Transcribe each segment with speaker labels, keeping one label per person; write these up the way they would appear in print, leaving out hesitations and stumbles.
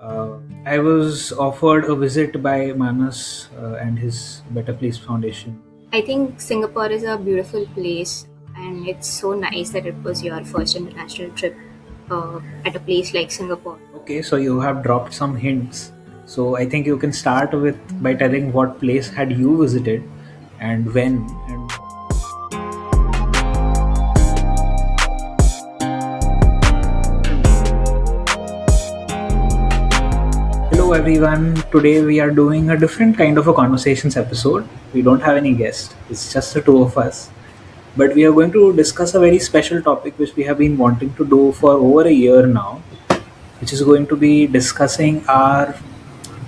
Speaker 1: I was offered a visit by Manas and his Better Place Foundation.
Speaker 2: I think Singapore is a beautiful place, and it's so nice that it was your first international trip at a place like Singapore.
Speaker 1: Okay, so you have dropped some hints. So I think you can start with by telling what place had you visited and when. And hello everyone. Today we are doing a different kind of a conversations episode. We don't have any guest. It's just the two of us. But we are going to discuss a very special topic which we have been wanting to do for over a year now, which is going to be discussing our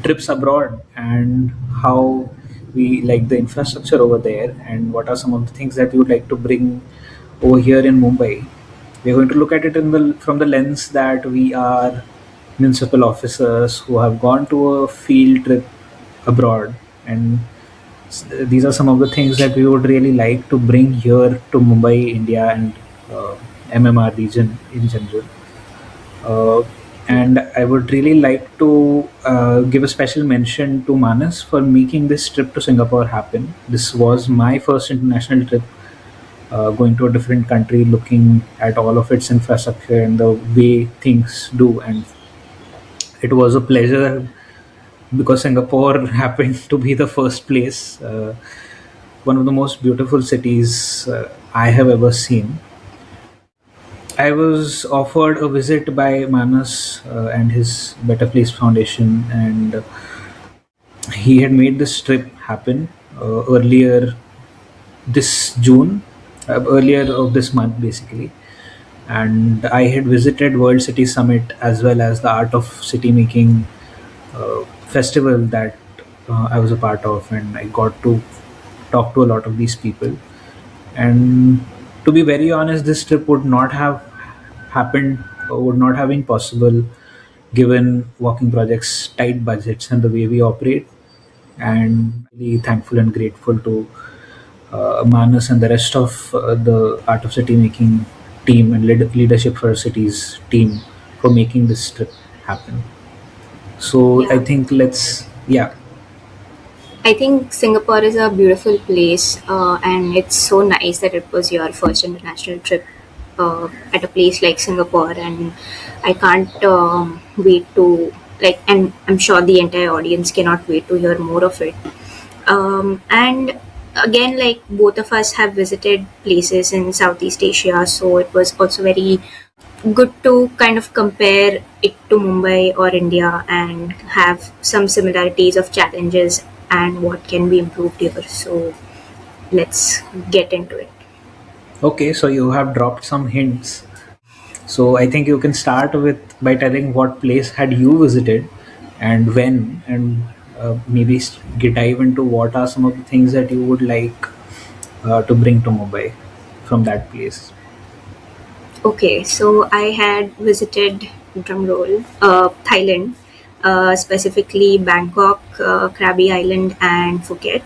Speaker 1: trips abroad and how we like the infrastructure over there and what are some of the things that we would like to bring over here in Mumbai. We're going to look at it from the lens that we are municipal officers who have gone to a field trip abroad, and these are some of the things that we would really like to bring here to Mumbai, India, and MMR region in general. Uh, and I would really like to give a special mention to Manas for making this trip to Singapore happen. This was my first international trip, going to a different country, looking at all of its infrastructure and the way things do. And it was a pleasure because Singapore happened to be the first place, one of the most beautiful cities I have ever seen. I was offered a visit by Manas and his Better Place Foundation, and he had made this trip happen earlier this June, earlier of this month, basically. And I had visited World City Summit as well as the Art of City Making festival that I was a part of, and I got to talk to a lot of these people. And to be very honest, this trip would not have happened, or would not have been possible given Walking Project's tight budgets and the way we operate. And really thankful and grateful to Manas and the rest of the Art of City Making team and Leadership for Cities team for making this trip happen. So I
Speaker 2: Yeah,
Speaker 1: think yeah.
Speaker 2: I think Singapore is a beautiful place, and it's so nice that it was your first international trip at a place like Singapore. And I can't wait to and I'm sure the entire audience cannot wait to hear more of it. And again, like both of us have visited places in Southeast Asia, so it was also very good to kind of compare it to Mumbai or India and have some similarities of challenges and what can be improved here. So let's get into it.
Speaker 1: Okay, so you have dropped some hints. So I think you can start with by telling what place had you visited and when, and maybe dive into what are some of the things that you would like to bring to Mumbai from that place.
Speaker 2: Okay, so I had visited drumroll, Thailand, specifically Bangkok, Krabi Island, and Phuket.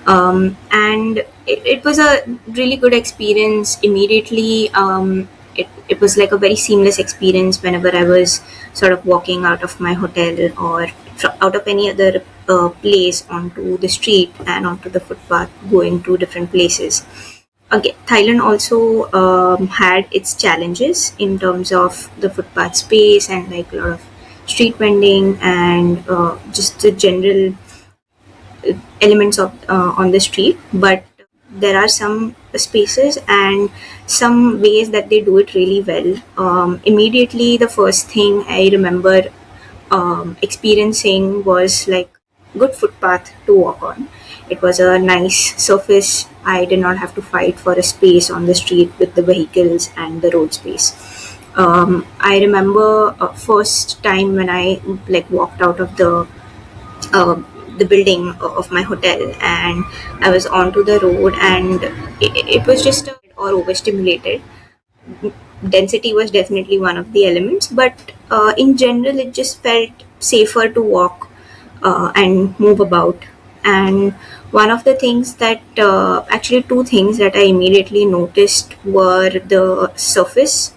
Speaker 2: And it was a really good experience. Immediately, it was like a very seamless experience whenever I was sort of walking out of my hotel or out of any other place onto the street and onto the footpath, going to different places. Okay, Thailand also had its challenges in terms of the footpath space and like a lot of street vending and just the general elements of on the street. But there are some spaces and some ways that they do it really well. Immediately, the first thing I remember experiencing was like good footpath to walk on. It was a nice surface. I did not have to fight for a space on the street with the vehicles and the road space. I remember first time when I like walked out of uh, the building of my hotel and I was onto the road, and it was just or overstimulated. Density was definitely one of the elements, but in general, it just felt safer to walk and move about. And one of the things that actually two things that I immediately noticed were the surface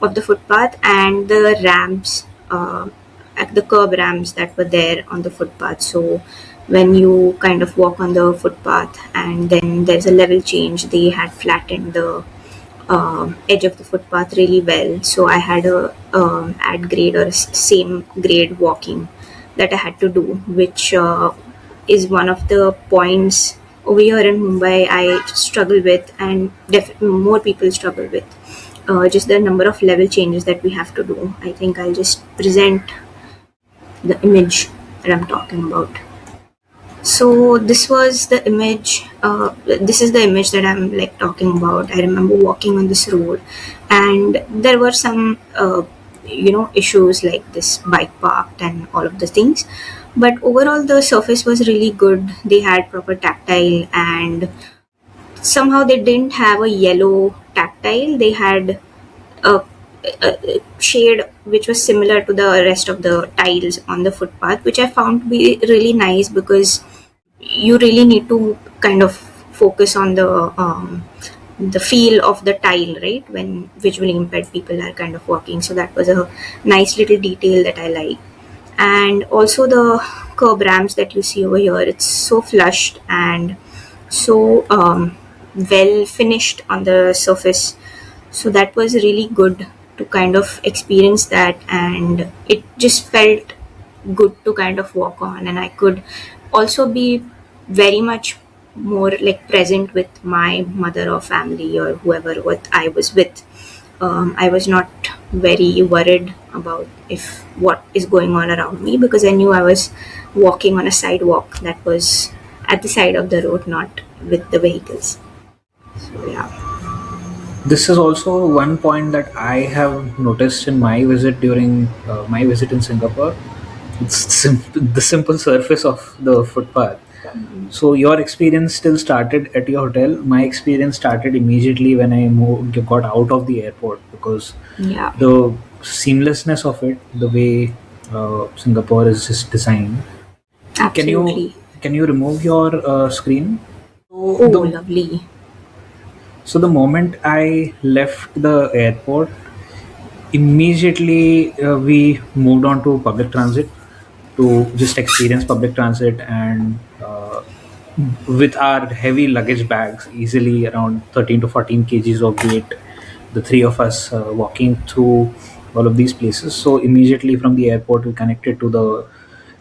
Speaker 2: of the footpath and the ramps. at the curb ramps that were there on the footpath. So when you kind of walk on the footpath and then there's a level change, they had flattened the edge of the footpath really well. So I had a at grade or same grade walking that I had to do, which is one of the points over here in Mumbai I struggle with, and more people struggle with. Just the number of level changes that we have to do. I think I'll just present the image that I'm talking about. So this was the image. This is the image that I'm like talking about. I remember walking on this road, and there were some, issues like this bike parked and all of the things. But overall, the surface was really good. They had proper tactile, and somehow they didn't have a yellow tactile. They had a, a shade which was similar to the rest of the tiles on the footpath, which I found to be really nice because you really need to kind of focus on the feel of the tile, right, when visually impaired people are kind of walking. So that was a nice little detail that I like. And also the curb ramps that you see over here, it's so flushed and so well finished on the surface. So that was really good to kind of experience that, and it just felt good to kind of walk on. And I could also be very much more like present with my mother or family or whoever what I was with. I was not very worried about if what is going on around me, because I knew I was walking on a sidewalk that was at the side of the road, not with the vehicles. So yeah.
Speaker 1: This is also one point that I have noticed in my visit during my visit in Singapore. It's the simple surface of the footpath. So your experience still started at your hotel. My experience started immediately when I got out of the airport, because
Speaker 2: Yeah,
Speaker 1: the seamlessness of it, the way Singapore is just designed. Can you
Speaker 2: absolutely.
Speaker 1: can you remove your screen? So
Speaker 2: Oh,
Speaker 1: the
Speaker 2: lovely.
Speaker 1: so the moment I left the airport, immediately we moved on to public transit to just experience public transit. And with our heavy luggage bags, easily around 13 to 14 kgs of weight, the three of us walking through all of these places. So immediately from the airport we connected to the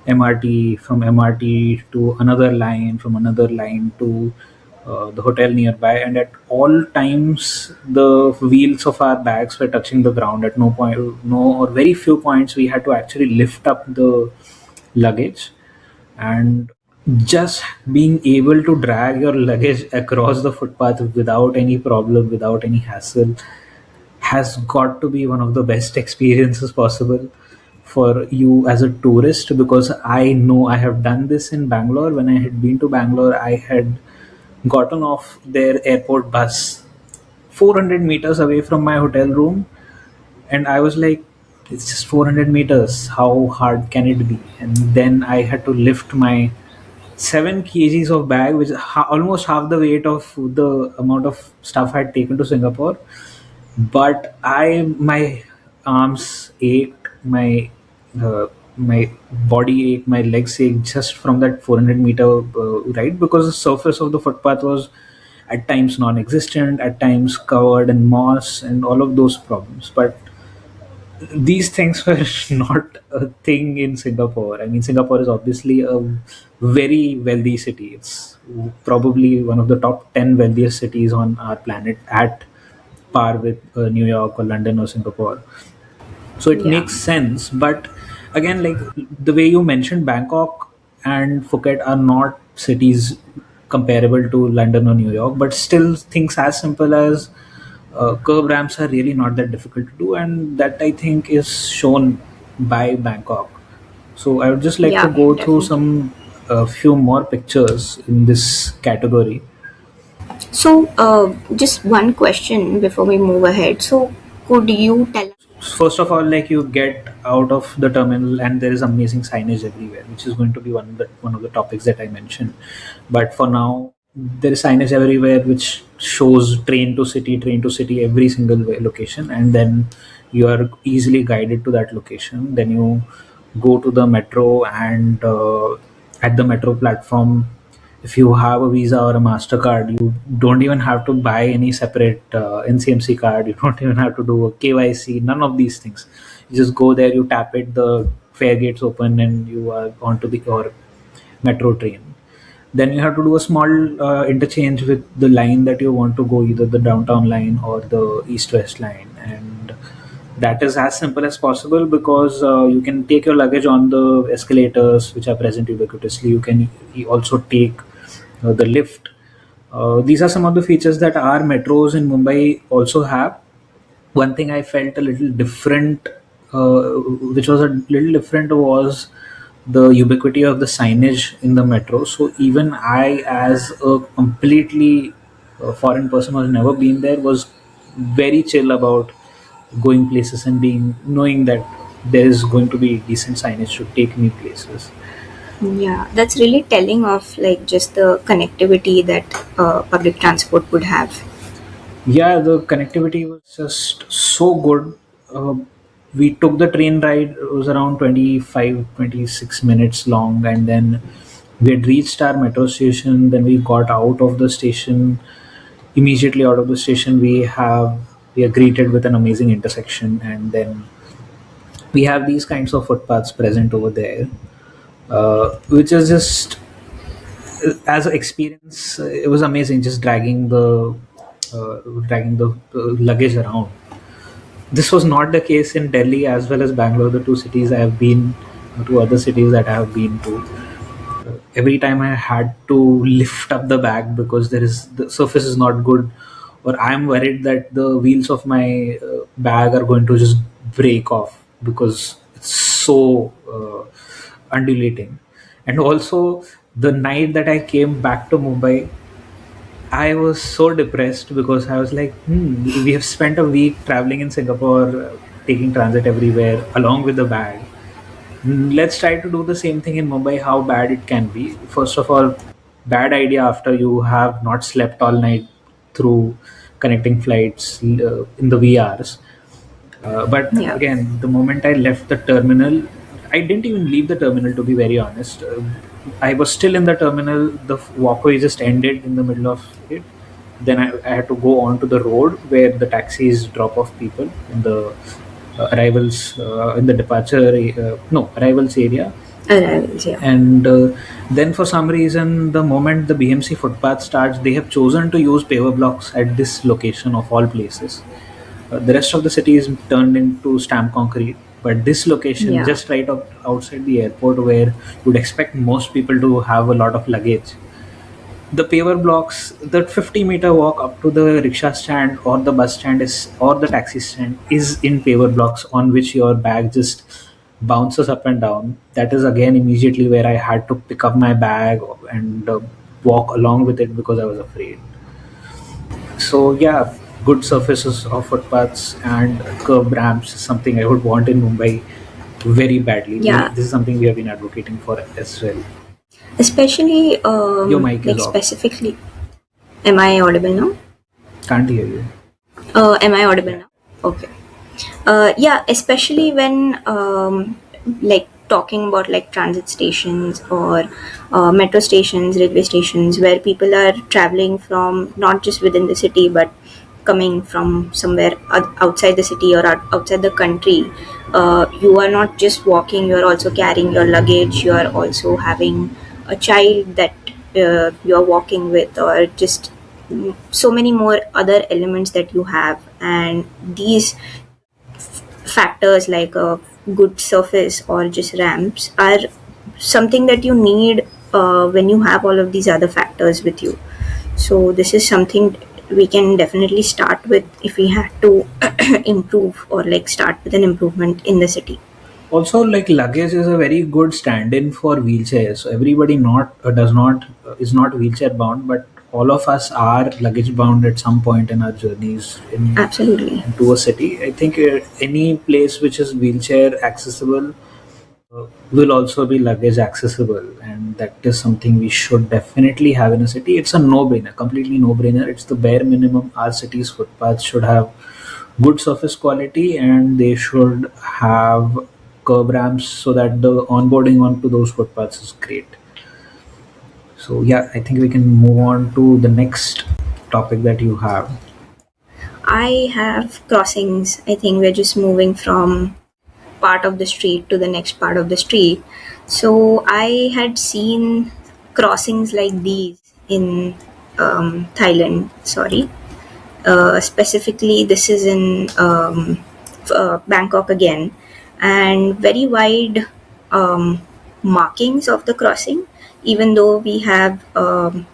Speaker 1: MRT, from MRT to another line, from another line to the hotel nearby, and at all times the wheels of our bags were touching the ground. At no point, no or very few points, we had to actually lift up the luggage. And just being able to drag your luggage across the footpath without any problem, without any hassle, has got to be one of the best experiences possible for you as a tourist. Because I know I have done this in Bangalore. When I had been to Bangalore, I had gotten off their airport bus 400 meters away from my hotel room, and I was like, it's just 400 meters, how hard can it be? And then I had to lift my 7 kgs of bag, which is almost half the weight of the amount of stuff I had taken to Singapore. But my arms ached, my body ached, my legs ached just from that 400-meter ride, because the surface of the footpath was at times non-existent, at times covered in moss and all of those problems. But these things were not a thing in Singapore. I mean, Singapore is obviously a very wealthy city. It's probably one of the top 10 wealthiest cities on our planet, at par with New York or London or Singapore. So it
Speaker 2: Yeah.
Speaker 1: makes sense. But again, like the way you mentioned, Bangkok and Phuket are not cities comparable to London or New York, but still things as simple as curb ramps are really not that difficult to do, and that I think is shown by Bangkok. So I would just like to
Speaker 2: Yeah,
Speaker 1: go through
Speaker 2: definitely.
Speaker 1: some a few more pictures in this category.
Speaker 2: So, just one question before we move ahead. So, could you tell us?
Speaker 1: First of all, like, you get out of the terminal and there is amazing signage everywhere, which is going to be one of the topics that I mentioned. But for now, there is signage everywhere which shows train to city, every single location, and then you are easily guided to that location. Then you go to the metro, and at the metro platform, if you have a Visa or a MasterCard, you don't even have to buy any separate NCMC card. You don't even have to do a KYC, none of these things. You just go there, you tap it, the fare gates open, and you are onto the or metro train. Then you have to do a small interchange with the line that you want to go, either the downtown line or the east west line. And that is as simple as possible, because you can take your luggage on the escalators which are present ubiquitously. You can also take the lift. These are some of the features that our metros in Mumbai also have. One thing I felt a little different, which was a little different, was the ubiquity of the signage in the metro. So even I, as a completely foreign person who has never been there, was very chill about going places and being knowing that there is going to be decent signage to take me places.
Speaker 2: Yeah, that's really telling of like just the connectivity that public transport would have.
Speaker 1: Yeah, the connectivity was just so good. Uh, we took the train ride, it was around 25, 26 minutes long, and then we had reached our metro station. Then we got out of the station. Immediately out of the station, we are greeted with an amazing intersection, and then we have these kinds of footpaths present over there, which is just as an experience, it was amazing, just dragging the luggage around. This was not the case in Delhi as well as Bangalore, the two cities I have been, to other cities that I have been to. Every time I had to lift up the bag because the surface is not good, or I'm worried that the wheels of my bag are going to just break off because it's so undulating. And also, the night that I came back to Mumbai, I was so depressed because I was like, we have spent a week traveling in Singapore, taking transit everywhere along with the bag. Let's try to do the same thing in Mumbai, how bad it can be. First of all, bad idea after you have not slept all night through connecting flights in the VRs. But
Speaker 2: Yeah.
Speaker 1: again, the moment I left the terminal, I didn't even leave the terminal, to be very honest. I was still in the terminal. The walkway just ended in the middle of it. Then I had to go onto the road where the taxis drop off people in the arrivals, in the no, arrivals area.
Speaker 2: Arrivals, yeah.
Speaker 1: And then for some reason, the moment the BMC footpath starts, they have chosen to use paver blocks at this location of all places. The rest of the city is turned into stamp concrete, but this location,
Speaker 2: Yeah.
Speaker 1: just right up outside the airport, where you would expect most people to have a lot of luggage, the paver blocks, that 50-meter walk up to the rickshaw stand or the bus stand is or the taxi stand is in paver blocks, on which your bag just bounces up and down. That is again immediately where I had to pick up my bag and walk along with it because I was afraid. So yeah, good surfaces of footpaths and curb ramps is something I would want in Mumbai very badly.
Speaker 2: Yeah.
Speaker 1: This is something we have been advocating for as well.
Speaker 2: Especially
Speaker 1: Your mic is
Speaker 2: like
Speaker 1: off.
Speaker 2: specifically, am I audible now?
Speaker 1: Can't hear you.
Speaker 2: Am I audible
Speaker 1: Yeah.
Speaker 2: now? Okay. Yeah, especially when like talking about like transit stations or metro stations, railway stations, where people are traveling from not just within the city but coming from somewhere outside the city or outside the country. You are not just walking; you are also carrying your luggage. You are also having a child that you are walking with, or just so many more other elements that you have, and these factors like a good surface or just ramps are something that you need when you have all of these other factors with you. So this is something we can definitely start with if we had to improve or like start with an improvement in the city.
Speaker 1: Also, like luggage is a very good stand-in for wheelchairs. So everybody not does not is not wheelchair bound, but all of us are luggage bound at some point in our journeys
Speaker 2: Absolutely.
Speaker 1: into a city. I think any place which is wheelchair accessible will also be luggage accessible, and that is something we should definitely have in a city. It's a no-brainer, completely no-brainer. It's the bare minimum. Our city's footpaths should have good surface quality, and they should have curb ramps so that the onboarding onto those footpaths is great. So yeah, I think we can move on to the next topic that you have.
Speaker 2: I have crossings. I think we're just moving from part of the street to the next part of the street. So I had seen crossings like these in Thailand. Sorry, specifically this is in Bangkok again, and very wide um, markings of the crossing. Even though we have,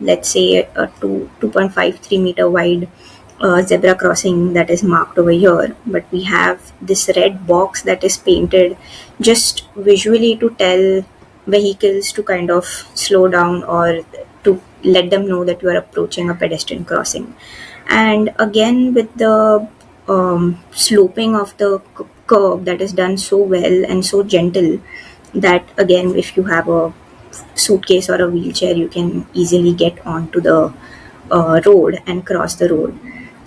Speaker 2: let's say, a 2.53 meter wide zebra crossing that is marked over here, but we have this red box that is painted just visually to tell vehicles to kind of slow down or to let them know that you are approaching a pedestrian crossing. And again, with the sloping of the curve that is done so well and so gentle, that again, if you have a suitcase or a wheelchair, you can easily get onto the road and cross the road.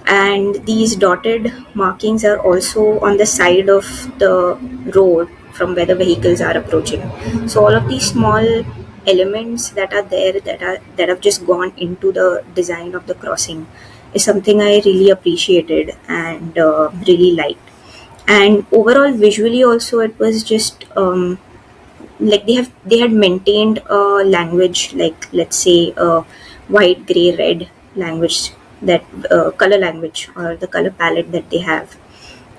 Speaker 2: And these dotted markings are also on the side of the road from where the vehicles are approaching. So all of these small elements that are there, that have just gone into the design of the crossing, is something I really appreciated and really liked. And overall, visually also, it was just like they had maintained a language, like, let's say, a white, gray, red language, that color language or the color palette that they have.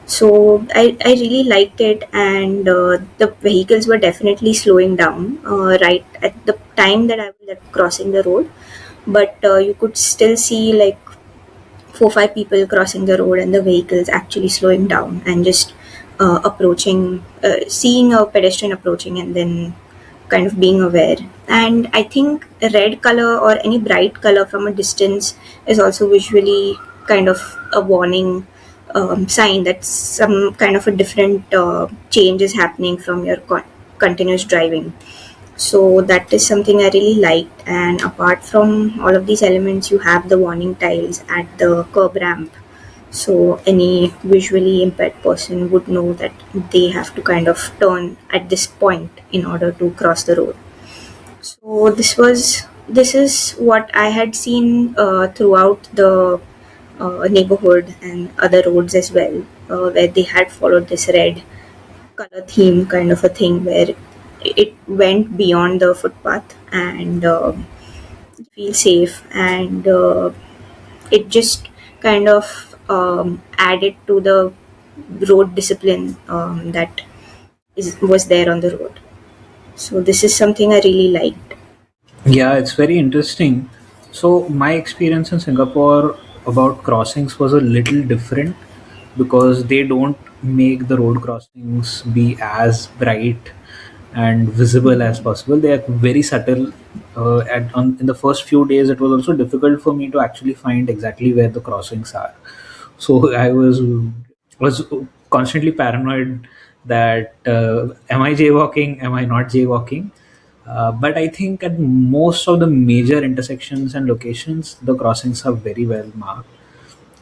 Speaker 2: So I really liked it, and the vehicles were definitely slowing down right at the time that I was like, crossing the road. But you could still see like 4 5 people crossing the road, and the vehicles actually slowing down and just approaching, seeing a pedestrian approaching, and then kind of being aware. And I think a red color or any bright color from a distance is also visually kind of a warning sign that some kind of a different change is happening from your continuous driving. So that is something I really liked. And apart from all of these elements, you have the warning tiles at the curb ramp. So any visually impaired person would know that they have to kind of turn at this point in order to cross the road. So this is what I had seen throughout the neighborhood and other roads as well, where they had followed this red color theme kind of a thing, where it went beyond the footpath and feel safe, and it just kind of added to the road discipline that was there on the road. So this is something I really liked.
Speaker 1: Yeah, it's very interesting. So my experience in Singapore about crossings was a little different because they don't make the road crossings be as bright and visible as possible. They are very subtle. In the first few days, it was also difficult for me to actually find exactly where the crossings are. So I was constantly paranoid that am I jaywalking? Am I not jaywalking? But I think at most of the major intersections and locations, the crossings are very well marked.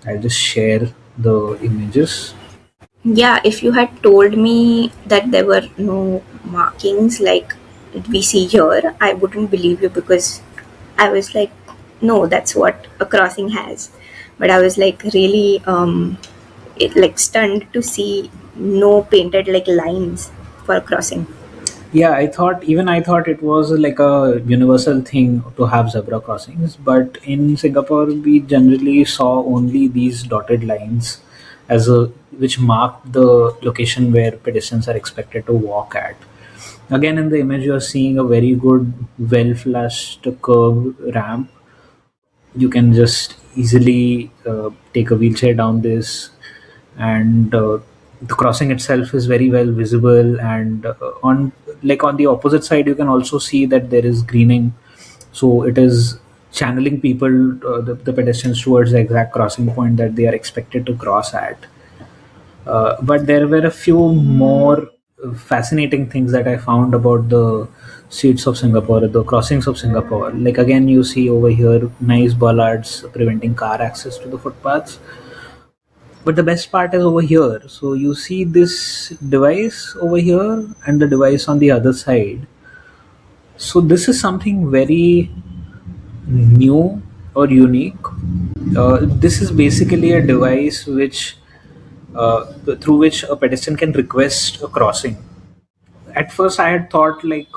Speaker 1: I'll just share the images.
Speaker 2: Yeah, if you had told me that there were no markings like we see here, I wouldn't believe you, because I was like, no, that's what a crossing has. But I was like really like stunned to see no painted like lines for a crossing.
Speaker 1: Yeah, I thought it was like a universal thing to have zebra crossings, but in Singapore we generally saw only these dotted lines as a which mark the location where pedestrians are expected to walk at. Again, in the image, you're seeing a very good, well flushed curve ramp. You can just easily take a wheelchair down this, and the crossing itself is very well visible. And on the opposite side, you can also see that there is greening, so it is channeling people, the pedestrians, towards the exact crossing point that they are expected to cross at. But there were a few more fascinating things that I found about the streets of Singapore, the crossings of Singapore. Like again, you see over here nice bollards preventing car access to the footpaths. But the best part is over here. So you see this device over here and the device on the other side. So this is something very new or unique. This is basically a device which through which a pedestrian can request a crossing. At first I had thought like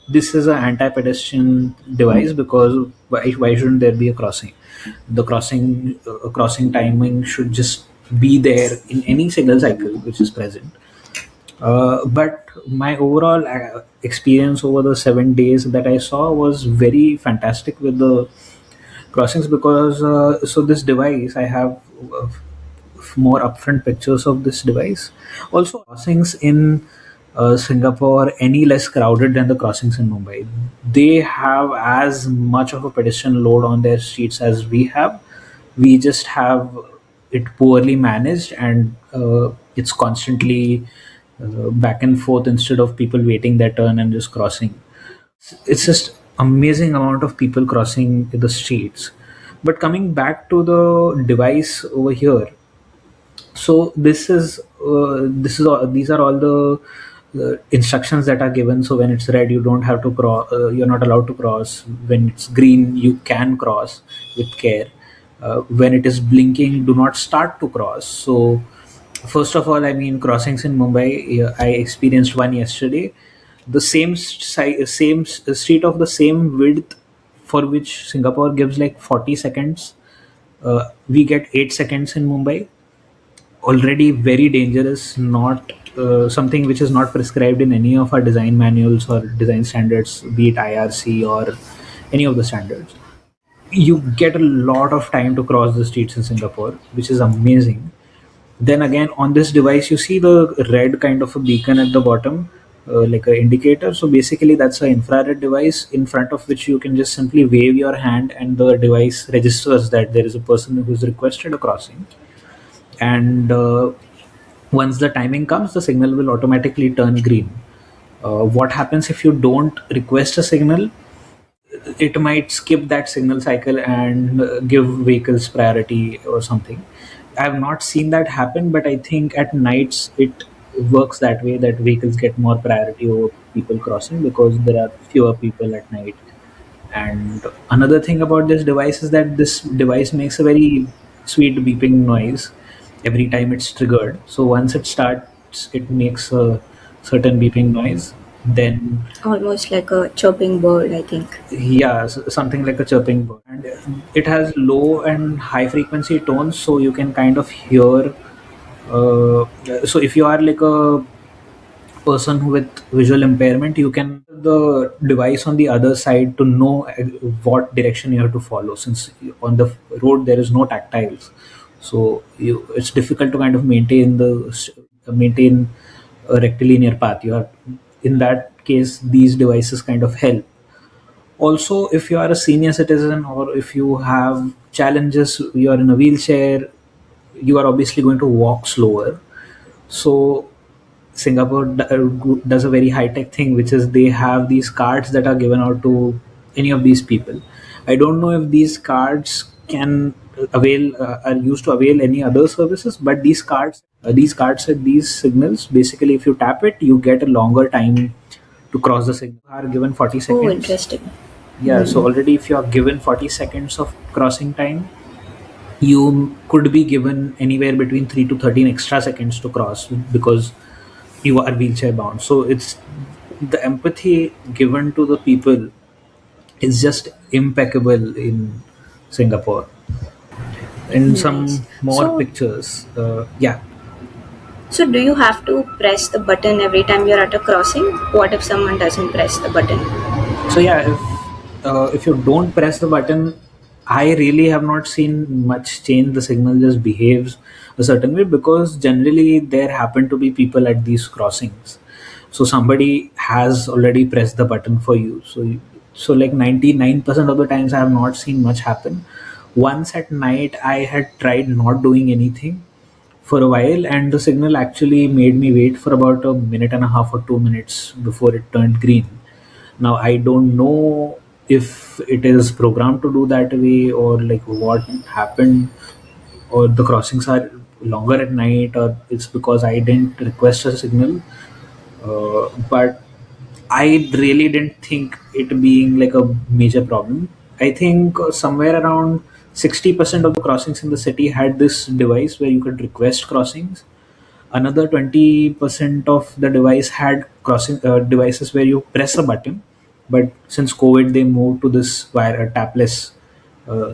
Speaker 1: this is an anti-pedestrian device because why shouldn't there be a crossing? The crossing timing should just be there in any signal cycle which is present. But my overall experience over the 7 days that I saw was very fantastic with the crossings, because so this device I have uh, more upfront pictures of this device. Also, crossings in Singapore any less crowded than the crossings in Mumbai. They have as much of a pedestrian load on their streets as we have. We just have it poorly managed, and it's constantly back and forth instead of people waiting their turn and just crossing. It's just amazing amount of people crossing the streets. But coming back to the device over here, so this is all, these are all the instructions that are given. So when it's red you don't have to cross, you're not allowed to cross. When it's green you can cross with care. When it is blinking, do not start to cross. So first of all, I mean, crossings in Mumbai, I experienced one yesterday. The same street of the same width, for which Singapore gives like 40 seconds, we get 8 seconds in Mumbai. Already very dangerous, not something which is not prescribed in any of our design manuals or design standards, be it IRC or any of the standards. You get a lot of time to cross the streets in Singapore, which is amazing. Then again, on this device, you see the red kind of a beacon at the bottom, like an indicator. So basically, that's an infrared device in front of which you can just simply wave your hand, and the device registers that there is a person who's requested a crossing. And once the timing comes, the signal will automatically turn green. What happens if you don't request a signal? It might skip that signal cycle and give vehicles priority or something. I have not seen that happen, but I think at nights it works that way, that vehicles get more priority over people crossing because there are fewer people at night. And another thing about this device is that this device makes a very sweet beeping noise every time it's triggered. So once it starts, it makes a certain beeping noise. Then
Speaker 2: Almost like a chirping bird, I think.
Speaker 1: yeah, something like a chirping bird, and it has low and high frequency tones, so you can kind of hear. So if you are like a person with visual impairment, you can the device on the other side to know what direction you have to follow, since on the road there is no tactiles. So it's difficult to kind of maintain a rectilinear path. You are, in that case, these devices kind of help. Also, if you are a senior citizen or if you have challenges, you are in a wheelchair, you are obviously going to walk slower. So Singapore does a very high tech thing, which is they have these cards that are given out to any of these people. I don't know if these cards can avail are used to avail any other services, but these cards at these signals, basically, if you tap it, you get a longer time to cross the signal. Are given 40
Speaker 2: Oh,
Speaker 1: seconds.
Speaker 2: interesting.
Speaker 1: Yeah, so already if you are given 40 seconds of crossing time, you could be given anywhere between 3 to 13 extra seconds to cross because you are wheelchair bound. So it's the empathy given to the people is just impeccable in Singapore. In
Speaker 2: Nice.
Speaker 1: some more
Speaker 2: So,
Speaker 1: pictures, yeah.
Speaker 2: so do you have to press the button every time you're at a crossing? What if someone doesn't press the button?
Speaker 1: So yeah, if you don't press the button, I really have not seen much change. The signal just behaves a certain way because generally there happen to be people at these crossings. So somebody has already pressed the button for you. So like 99% of the times I have not seen much happen. Once at night I had tried not doing anything for a while, and the signal actually made me wait for about a minute and a half or 2 minutes before it turned green. Now I don't know if it is programmed to do that way or like what happened, or the crossings are longer at night, or it's because I didn't request a signal. But I really didn't think it being like a major problem. I think somewhere around 60% of the crossings in the city had this device where you could request crossings. Another 20% of the device had crossing devices where you press a button. But since COVID, they moved to this wire tapless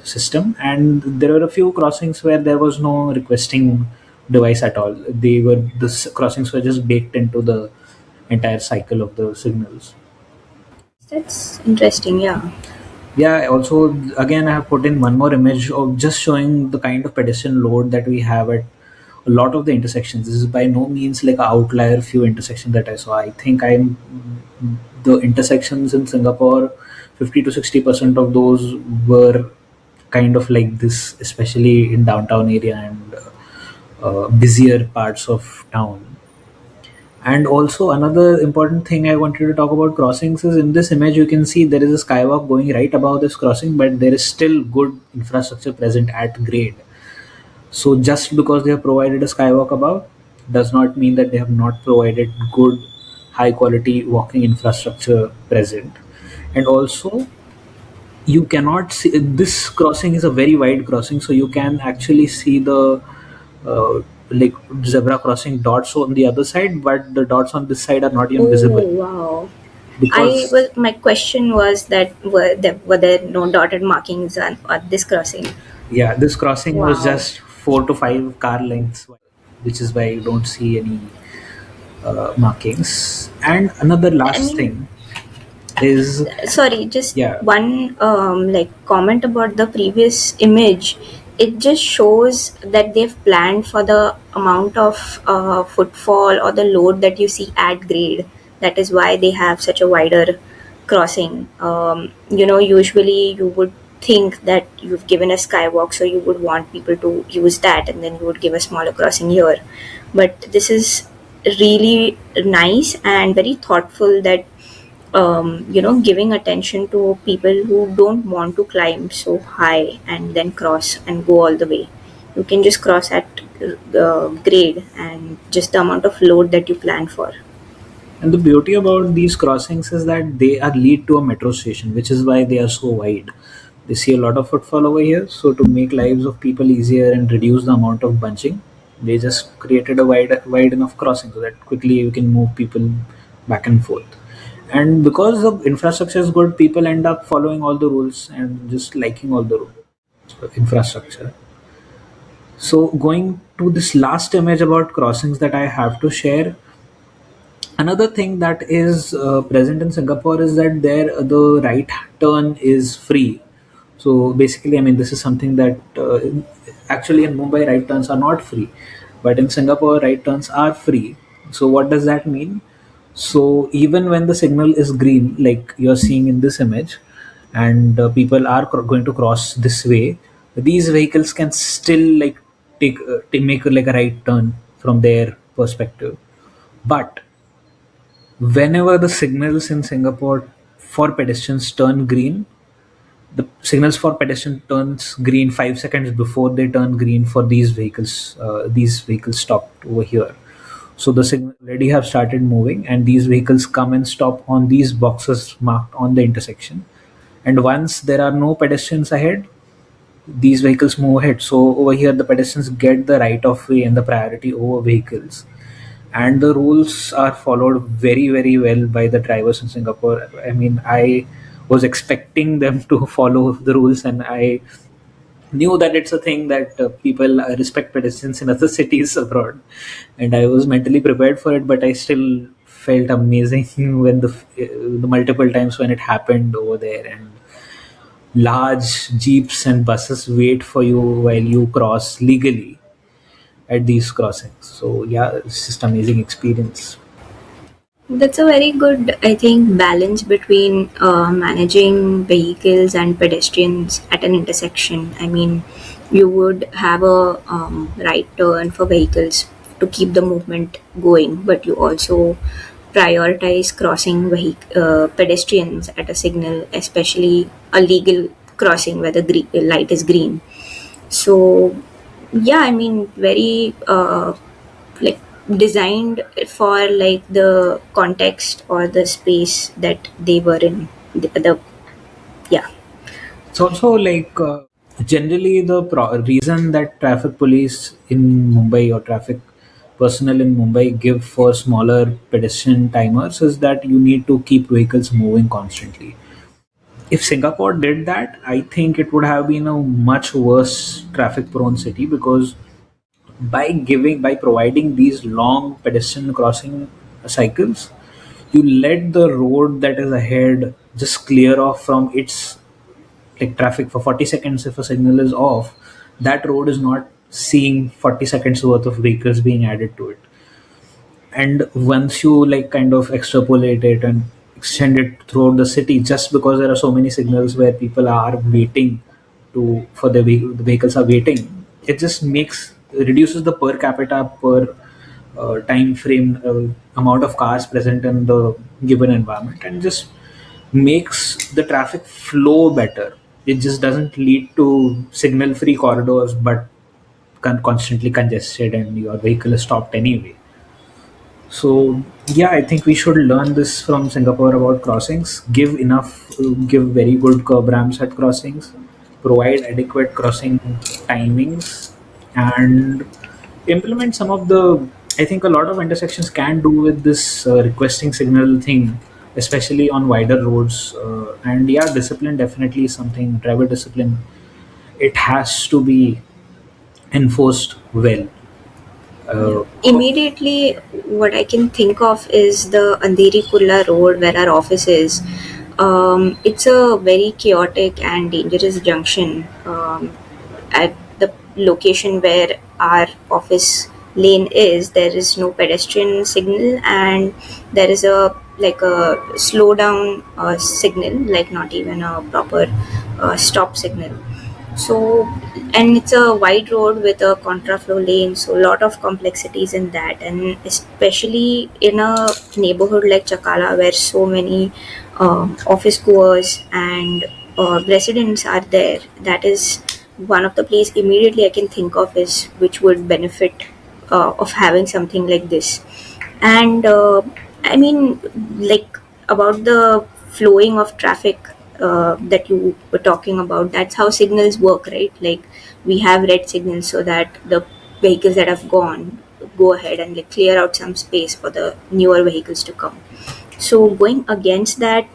Speaker 1: system, and there were a few crossings where there was no requesting device at all. Crossings were just baked into the entire cycle of the signals.
Speaker 2: That's interesting. Yeah.
Speaker 1: Yeah, also, again, I have put in one more image of just showing the kind of pedestrian load that we have at a lot of the intersections. This is by no means like an outlier few intersections that I saw. I think I'm the intersections in Singapore, 50 to 60% of those were kind of like this, especially in downtown area and busier parts of town. And also another important thing I wanted to talk about crossings is in this image you can see there is a skywalk going right above this crossing, but there is still good infrastructure present at grade. So just because they have provided a skywalk above does not mean that they have not provided good high quality walking infrastructure present. And also you cannot see this crossing is a very wide crossing, so you can actually see the uh, like zebra crossing dots on the other side, but the dots on this side are not even
Speaker 2: Oh
Speaker 1: visible
Speaker 2: wow. I
Speaker 1: because
Speaker 2: was My question was that were there no dotted markings on this crossing?
Speaker 1: yeah, this crossing was
Speaker 2: Wow.
Speaker 1: just 4 to 5 car lengths, which is why you don't see any markings. And another
Speaker 2: I
Speaker 1: last
Speaker 2: mean,
Speaker 1: thing is
Speaker 2: sorry, just
Speaker 1: yeah,
Speaker 2: one like comment about the previous image. It just shows that they've planned for the amount of footfall or the load that you see at grade. That is why they have such a wider crossing. Usually you would think that you've given a skywalk, so you would want people to use that, and then you would give a smaller crossing here. But this is really nice and very thoughtful that giving attention to people who don't want to climb so high and then cross and go all the way. You can just cross at grade and just the amount of load that you plan for.
Speaker 1: and the beauty about these crossings is that they are lead to a metro station, which is why they are so wide. They see a lot of footfall over here, so to make lives of people easier and reduce the amount of bunching, they just created a wide enough crossing so that quickly you can move people back and forth. And because the infrastructure is good, people end up following all the rules and just liking all the infrastructure. So going to this last image about crossings that I have to share, another thing that is present in Singapore is that there the right turn is free. So basically, I mean, this is something that actually in Mumbai right turns are not free, but in Singapore right turns are free. So what does that mean? So even when the signal is green, like you're seeing in this image, and people are going to cross this way, these vehicles can still like make like a right turn from their perspective. But whenever the signals in Singapore for pedestrians turn green, the signals for pedestrian turns green 5 seconds before they turn green for these vehicles. These vehicles stopped over here. So the signal already have started moving, and these vehicles come and stop on these boxes marked on the intersection. And once there are no pedestrians ahead, these vehicles move ahead. So over here, the pedestrians get the right of way and the priority over vehicles, and the rules are followed very very well by the drivers in Singapore. I mean, I was expecting them to follow the rules, and I knew that it's a thing that people respect pedestrians in other cities abroad, and I was mentally prepared for it, but I still felt amazing when the multiple times when it happened over there, and large jeeps and buses wait for you while you cross legally at these crossings. So yeah, it's just amazing experience.
Speaker 2: That's a very good, I think, balance between managing vehicles and pedestrians at an intersection. I mean, you would have a right turn for vehicles to keep the movement going, but you also prioritize crossing pedestrians at a signal, especially a legal crossing where the light is green. So Yeah, I mean, very like designed for like the context or the space that they were in. The yeah.
Speaker 1: It's also like generally the reason that traffic police in Mumbai or traffic personnel in Mumbai give for smaller pedestrian timers is that you need to keep vehicles moving constantly. If Singapore did that, I think it would have been a much worse traffic prone city, because by providing these long pedestrian crossing cycles, you let the road that is ahead just clear off from its like traffic for 40 seconds. If a signal is off, that road is not seeing 40 seconds worth of vehicles being added to it. And once you like kind of extrapolate it and extend it throughout the city, just because there are so many signals where people are waiting to for the vehicles are waiting, it just makes reduces the per capita per time frame amount of cars present in the given environment, and just makes the traffic flow better. It just doesn't lead to signal free corridors, but constantly congested and your vehicle is stopped anyway. So yeah, I think we should learn this from Singapore about crossings. Give very good curb ramps at crossings, provide adequate crossing timings, and implement some of the. I think a lot of intersections can do with this requesting signal thing, especially on wider roads. And yeah, discipline definitely is something. Driver discipline, it has to be enforced well.
Speaker 2: Yeah.
Speaker 1: Uh,
Speaker 2: Immediately, what I can think of is the Andheri Kurla road where our office is. It's a very chaotic and dangerous junction. At the location where our office lane is, there is no pedestrian signal, and there is a like a slow down signal, like not even a proper stop signal. So, and it's a wide road with a contraflow lane, so a lot of complexities in that, and especially in a neighborhood like Chakala where so many office goers and residents are there. That is one of the place immediately I can think of is which would benefit of having something like this. And I mean, like about the flowing of traffic that you were talking about, that's how signals work, right? Like we have red signals so that the vehicles that have gone go ahead and like clear out some space for the newer vehicles to come. So going against that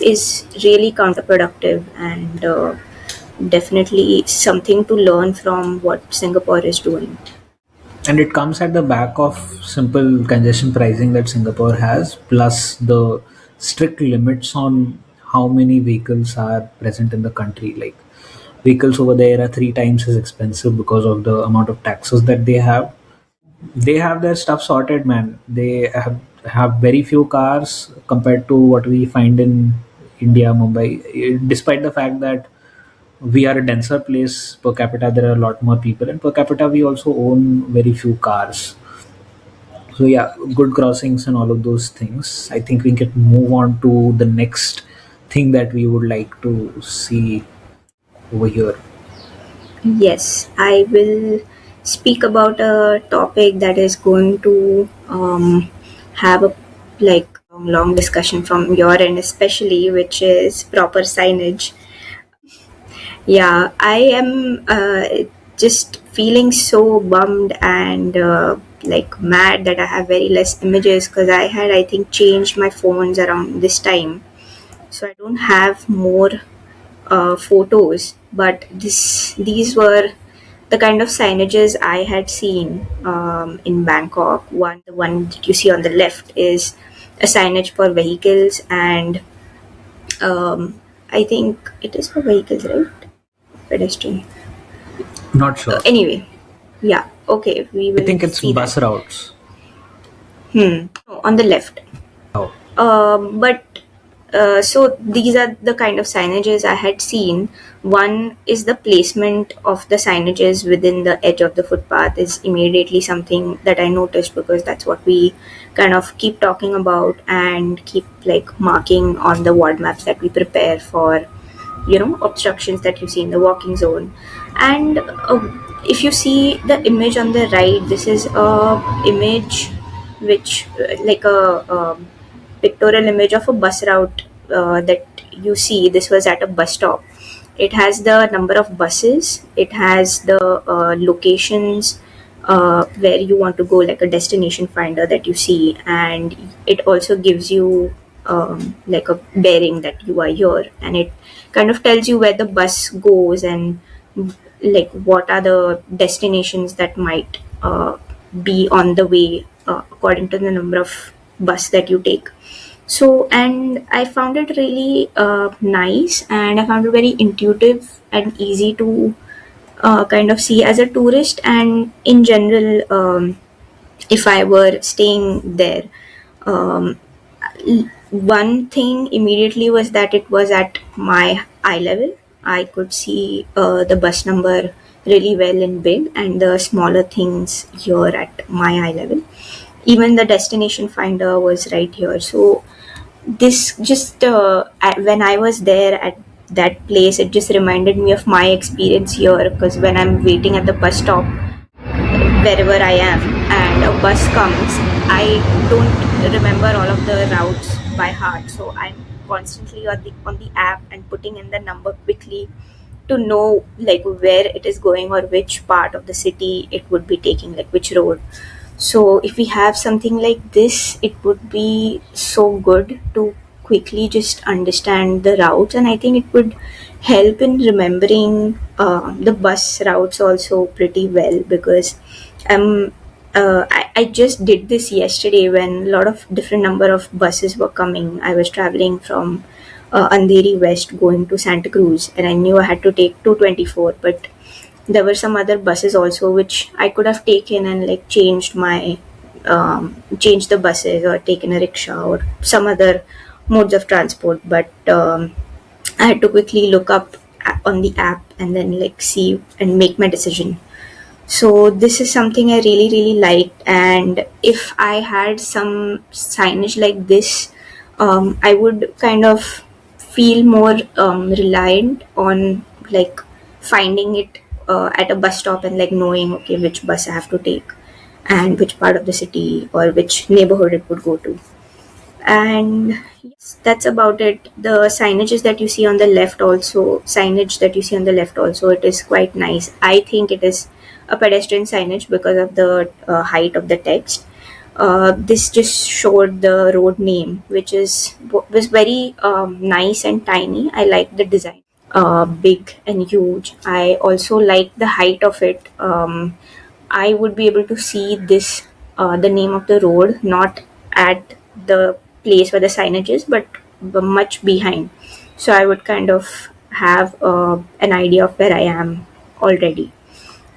Speaker 2: is really counterproductive, and definitely something to learn from what Singapore is doing.
Speaker 1: and it comes at the back of simple congestion pricing that Singapore has, plus the strict limits on how many vehicles are present in the country. Like vehicles over there are three times as expensive because of the amount of taxes that they have. They have their stuff sorted, man. They have very few cars compared to what we find in India, Mumbai. Despite the fact that we are a denser place per capita, there are a lot more people, and per capita we also own very few cars. So yeah, good crossings and all of those things. I think we can move on to the next thing that we would like to see over here.
Speaker 2: Yes, I will speak about a topic that is going to have a like long discussion from your end, especially, which is proper signage. Yeah, I am just feeling so bummed and like mad that I have very less images because I had, I think, changed my phones around this time, so I don't have more photos. But these were the kind of signages I had seen in Bangkok. The one that you see on the left is a signage for vehicles, and I think it is for vehicles, right? Pedestrian.
Speaker 1: Not sure.
Speaker 2: Anyway, yeah, okay, we
Speaker 1: I
Speaker 2: will
Speaker 1: think it's
Speaker 2: see that.
Speaker 1: bus routes.
Speaker 2: No, on the left.
Speaker 1: Oh,
Speaker 2: But so these are the kind of signages I had seen. One is the placement of the signages within the edge of the footpath is immediately something that I noticed because that's what we kind of keep talking about and keep like marking on the ward maps that we prepare for, obstructions that you see in the walking zone. And if you see the image on the right, this is a image which like a pictorial image of a bus route that you see. This was at a bus stop. It has the number of buses, it has the locations where you want to go, like a destination finder that you see, and it also gives you like a bearing that you are here, and it kind of tells you where the bus goes, and like what are the destinations that might be on the way according to the number of bus that you take. So, and I found it really nice, and I found it very intuitive and easy to kind of see as a tourist, and in general, if I were staying there. Um, One thing immediately was that it was at my eye level. I could see the bus number really well in big, and the smaller things here at my eye level. Even the destination finder was right here. So this just when I was there at that place, it just reminded me of my experience here, because when I'm waiting at the bus stop wherever I am and a bus comes, I don't remember all of the routes by heart. So I'm constantly on the app and putting in the number quickly to know like where it is going or which part of the city it would be taking, like which road. So if we have something like this, it would be so good to quickly just understand the routes, and I think it would help in remembering the bus routes also pretty well, because I just did this yesterday when a lot of different number of buses were coming. I was traveling from Andheri West going to Santa Cruz, and I knew I had to take 224, but there were some other buses also which I could have taken and like changed the buses or taken a rickshaw or some other modes of transport, but I had to quickly look up on the app and then like see and make my decision. So this is something I really liked, and if I had some signage like this, I would kind of feel more reliant on like finding it at a bus stop and like knowing, okay, which bus I have to take and which part of the city or which neighborhood it would go to. And yes, that's about it. The signages that you see on the left also, signage that you see on the left also, it is quite nice. I think it is a pedestrian signage because of the height of the text. This just showed the road name, which was very nice and tiny. I like the design, big and huge. I also like the height of it. I would be able to see this, the name of the road, not at the place where the signage is, but much behind. So I would kind of have an idea of where I am already.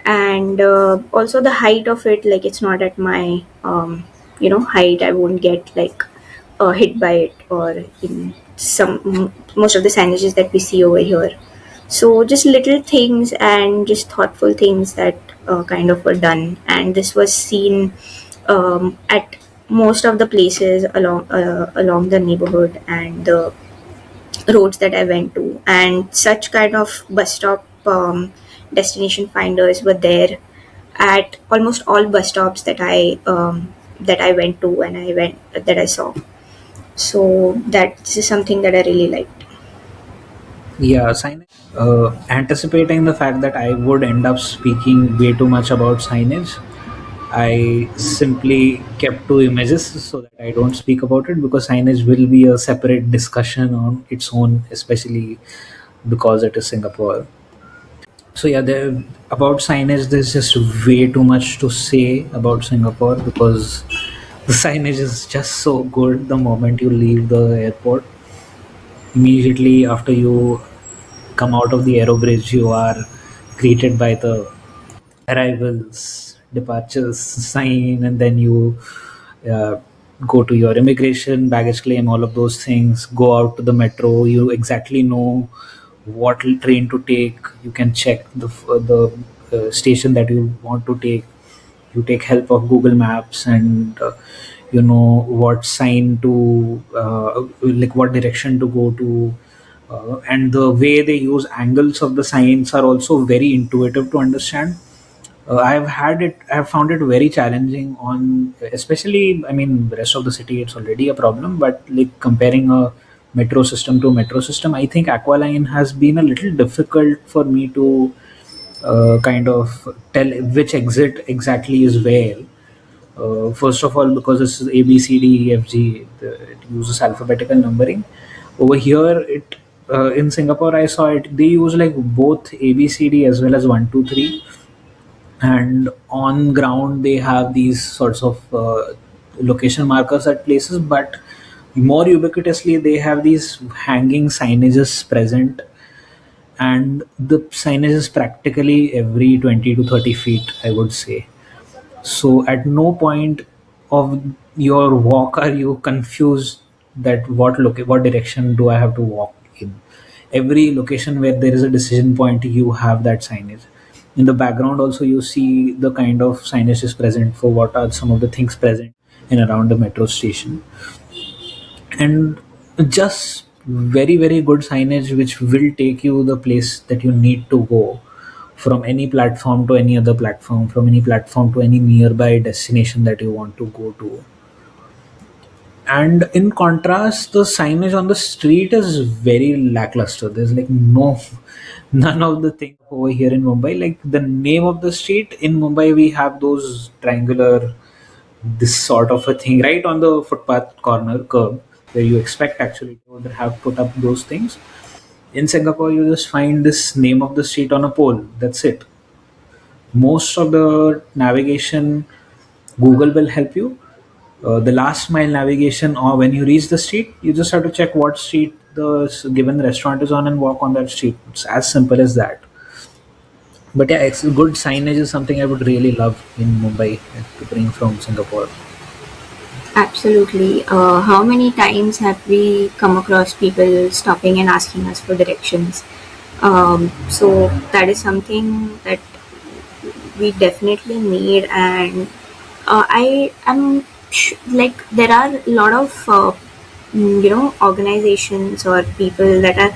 Speaker 2: And also the height of it, like it's not at my height. I won't get like hit by it, or in most of the signages that we see over here. So just little things and just thoughtful things that kind of were done, and this was seen at most of the places along the neighborhood and the roads that I went to, and such kind of bus stop destination finders were there at almost all bus stops that I went to and I saw. So that this is something that I really liked.
Speaker 1: Yeah, signage. Anticipating the fact that I would end up speaking way too much about signage, I simply kept two images so that I don't speak about it, because signage will be a separate discussion on its own, especially because it is Singapore. So yeah, about signage, there's just way too much to say about Singapore, because the signage is just so good. The moment you leave the airport, immediately after you come out of the aero bridge, you are greeted by the arrivals, departures sign, and then you uh, go to your immigration, baggage claim, all of those things. Go out to the metro. You exactly know what train to take. You can check the station that you want to take. You take help of Google Maps, and you know what sign to like what direction to go to. And the way they use angles of the signs are also very intuitive to understand. I've found it very challenging on, especially, I mean, the rest of the city, it's already a problem, but like comparing a metro system to metro system, I think Aqualine has been a little difficult for me to kind of tell which exit exactly is where. First of all, because this is A, B, C, D, E, F, G, it uses alphabetical numbering. Over here, in Singapore, I saw it. They use like both A, B, C, D as well as 1, 2, 3, and on ground they have these sorts of location markers at places, but more ubiquitously they have these hanging signages present, and the signage is practically every 20 to 30 feet, I would say. So at no point of your walk are you confused that what direction do I have to walk in. Every location where there is a decision point, you have that signage. In the background also you see the kind of signage is present for what are some of the things present in around the metro station, and just very good signage which will take you the place that you need to go, from any platform to any other platform, from any platform to any nearby destination that you want to go to. And in contrast, the signage on the street is very lackluster. There's like no none of the things over here in Mumbai. Like the name of the street in Mumbai, we have those triangular, this sort of a thing right on the footpath corner curb, where you expect actually to have put up those things. In Singapore, you just find this name of the street on a pole. That's it. Most of the navigation, Google will help you. The last mile navigation, or when you reach the street, you just have to check what street the given restaurant is on and walk on that street. It's as simple as that. But yeah, it's good signage is something I would really love in Mumbai to bring from Singapore.
Speaker 2: Absolutely. How many times have we come across people stopping and asking us for directions? So that is something that we definitely need, and I am like there are a lot of organizations or people that are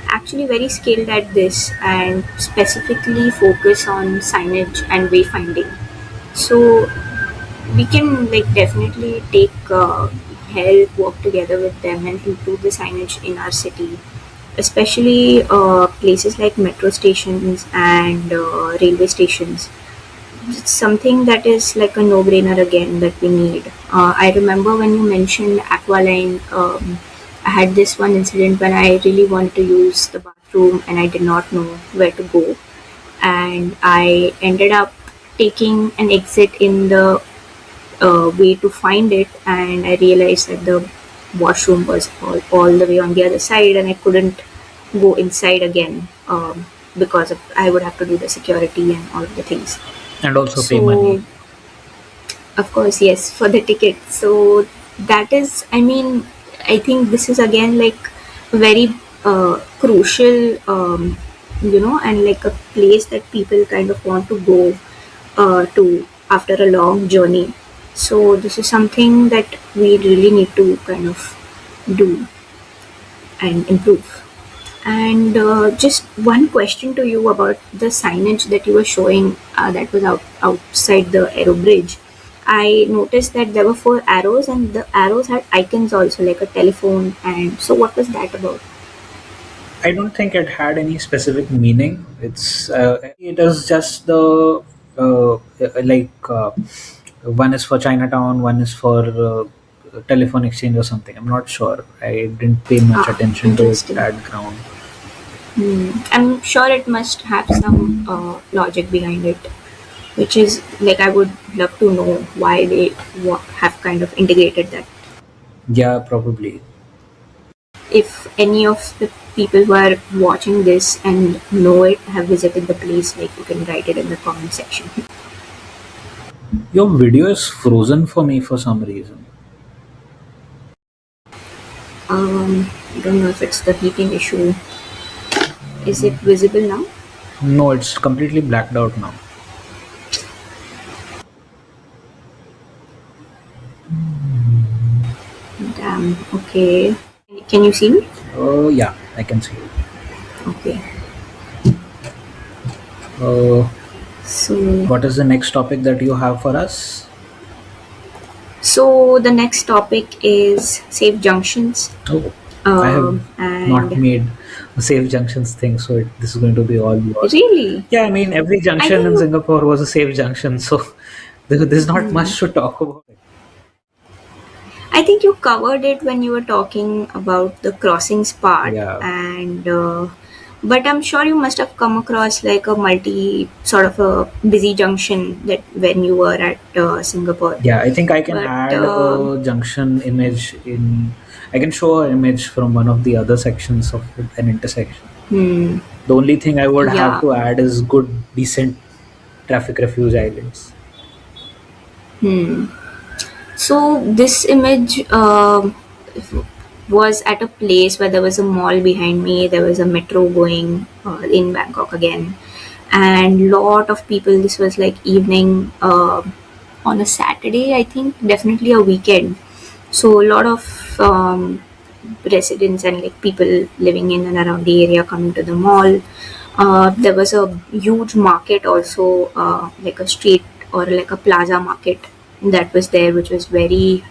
Speaker 2: actually very skilled at this and specifically focus on signage and wayfinding. So we can like definitely take help, work together with them and improve the signage in our city, especially places like metro stations and railway stations. It's something that is like a no-brainer again that we need. I remember when you mentioned Aqualine, I had this one incident when I really wanted to use the bathroom and I did not know where to go, and I ended up taking an exit in the way to find it, and I realized that the washroom was all the way on the other side, and I couldn't go inside again because I would have to do the security and all of the things.
Speaker 1: And also pay
Speaker 2: So,
Speaker 1: money.
Speaker 2: of course, yes, for the ticket. So that is, I mean, I think this is again like very crucial, and like a place that people kind of want to go to after a long journey. So this is something that we really need to kind of do and improve. And just one question to you about the signage that you were showing that was outside the aero bridge. I noticed that there were four arrows, and the arrows had icons also, like a telephone. And so, what was that about?
Speaker 1: I don't think it had any specific meaning. It is just the like one is for Chinatown, one is for telephone exchange or something. I'm not sure. I didn't pay much
Speaker 2: Ah,
Speaker 1: attention to it
Speaker 2: interesting.
Speaker 1: at ground.
Speaker 2: I'm sure it must have some logic behind it, which is like I would love to know why they have kind of integrated that.
Speaker 1: Yeah, probably.
Speaker 2: If any of the people who are watching this and know it have visited the place, like you can write it in the comment section.
Speaker 1: Your video is frozen for me for some reason.
Speaker 2: I don't know if it's the heating issue. Is it visible now?
Speaker 1: No, it's completely blacked out now.
Speaker 2: Damn. Okay. Can you see me?
Speaker 1: Oh, yeah, I can see it.
Speaker 2: Okay.
Speaker 1: Uh,
Speaker 2: So,
Speaker 1: What is the next topic that you have for us?
Speaker 2: so the next topic is safe junctions.
Speaker 1: Oh, I have not
Speaker 2: And
Speaker 1: made a safe junctions thing, so this is going to be all yours.
Speaker 2: really,
Speaker 1: Yeah, I mean, every
Speaker 2: I
Speaker 1: junction
Speaker 2: think
Speaker 1: in
Speaker 2: you,
Speaker 1: Singapore was a safe junction, so there's not much to talk about.
Speaker 2: I think you covered it when you were talking about the crossings part,
Speaker 1: Yeah,
Speaker 2: and but I'm sure you must have come across like a multi sort of a busy junction that when you were at Singapore.
Speaker 1: yeah. I think I can
Speaker 2: But
Speaker 1: add a junction image in. I can show an image from one of the other sections of an intersection.
Speaker 2: hmm,
Speaker 1: The only thing I would have
Speaker 2: yeah,
Speaker 1: to add is good, decent traffic refuge islands.
Speaker 2: hmm. So this image was at a place where there was a mall behind me. There was a metro going in Bangkok again, and lot of people. This was like evening on a Saturday, I think, definitely a weekend. So a lot of residents and like people living in and around the area coming to the mall. There was a huge market also, like a street or like a plaza market that was there, which was very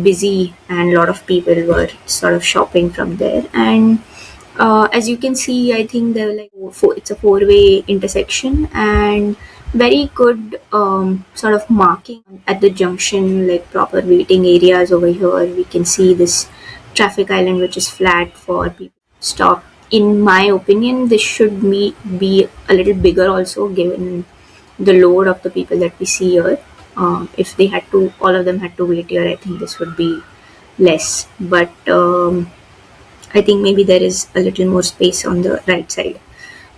Speaker 2: busy, and a lot of people were sort of shopping from there. And as you can see, I think there were like it's a four-way intersection, and very good sort of marking at the junction, like proper waiting areas over here. We can see this traffic island which is flat for people to stop. In my opinion, this should be a little bigger also, given the load of the people that we see here. If they had to, all of them had to wait here, I think this would be less. But I think maybe there is a little more space on the right side.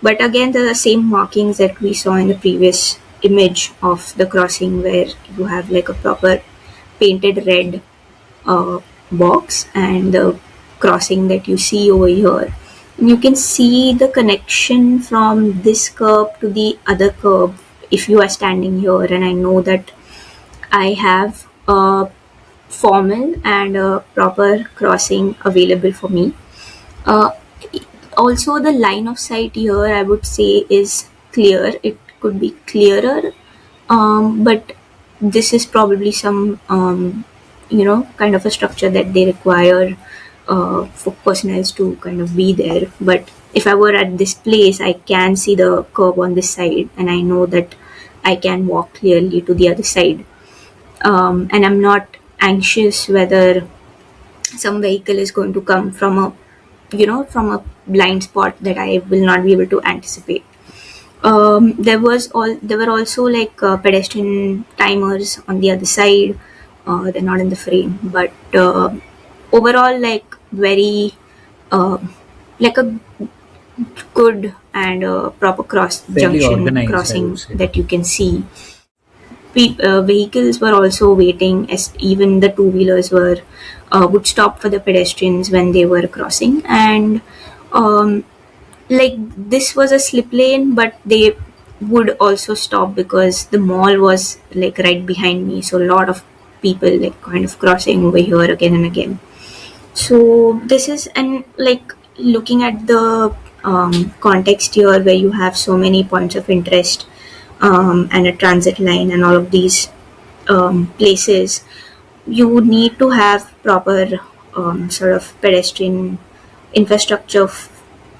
Speaker 2: But again, the same markings that we saw in the previous image of the crossing, where you have like a proper painted red box and the crossing that you see over here. You can see the connection from this curb to the other curb if you are standing here. And I know that I have a formal and a proper crossing available for me. Uh, Also, the line of sight here, I would say, is clear. It could be clearer, but this is probably some, kind of a structure that they require for personnel to kind of be there. But if I were at this place, I can see the curb on this side, and I know that I can walk clearly to the other side. And I'm not anxious whether some vehicle is going to come from a from a blind spot that I will not be able to anticipate. There were also like pedestrian timers on the other side. They're not in the frame, but overall, like very uh, like a good and proper cross
Speaker 1: Fairly
Speaker 2: junction
Speaker 1: organized, I would
Speaker 2: crossing
Speaker 1: say.
Speaker 2: that you can see. Vehicles were also waiting, as even the two wheelers were would stop for the pedestrians when they were crossing. And um, like this was a slip lane, but they would also stop because the mall was like right behind me, so a lot of people like kind of crossing over here again and again. So this is, and like looking at the context here where you have so many points of interest, and a transit line and all of these places, you would need to have proper sort of pedestrian infrastructure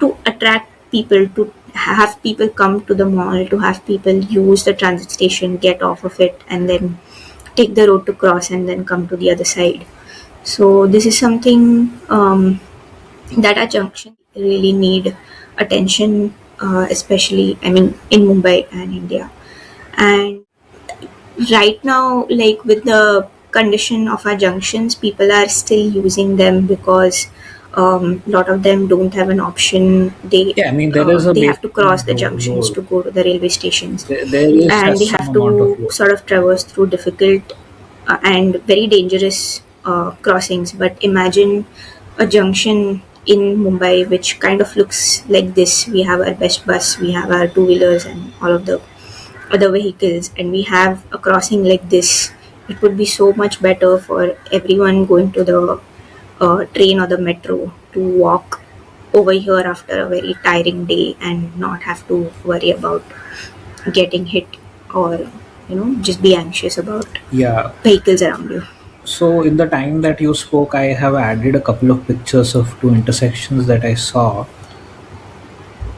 Speaker 2: to attract people, to have people come to the mall, to have people use the transit station, get off of it, and then take the road to cross and then come to the other side. So this is something that our junction really need attention, especially I mean in Mumbai and India. And right now, like with the condition of our junctions, people are still using them because a lot of them don't have an option.
Speaker 1: Yeah, I mean, there is a
Speaker 2: They have to
Speaker 1: basic
Speaker 2: cross the junctions
Speaker 1: load.
Speaker 2: to go to the railway stations,
Speaker 1: There is
Speaker 2: and they
Speaker 1: just some
Speaker 2: have
Speaker 1: amount of
Speaker 2: to
Speaker 1: load.
Speaker 2: sort of traverse through difficult and very dangerous crossings. But imagine a junction in Mumbai which kind of looks like this. We have our best bus, we have our two wheelers, and all of the other vehicles, and we have a crossing like this. It would be so much better for everyone going to the train or the metro to walk over here after a very tiring day and not have to worry about getting hit or just be anxious about
Speaker 1: Yeah.
Speaker 2: vehicles around you.
Speaker 1: So in the time that you spoke, I have added a couple of pictures of two intersections that I saw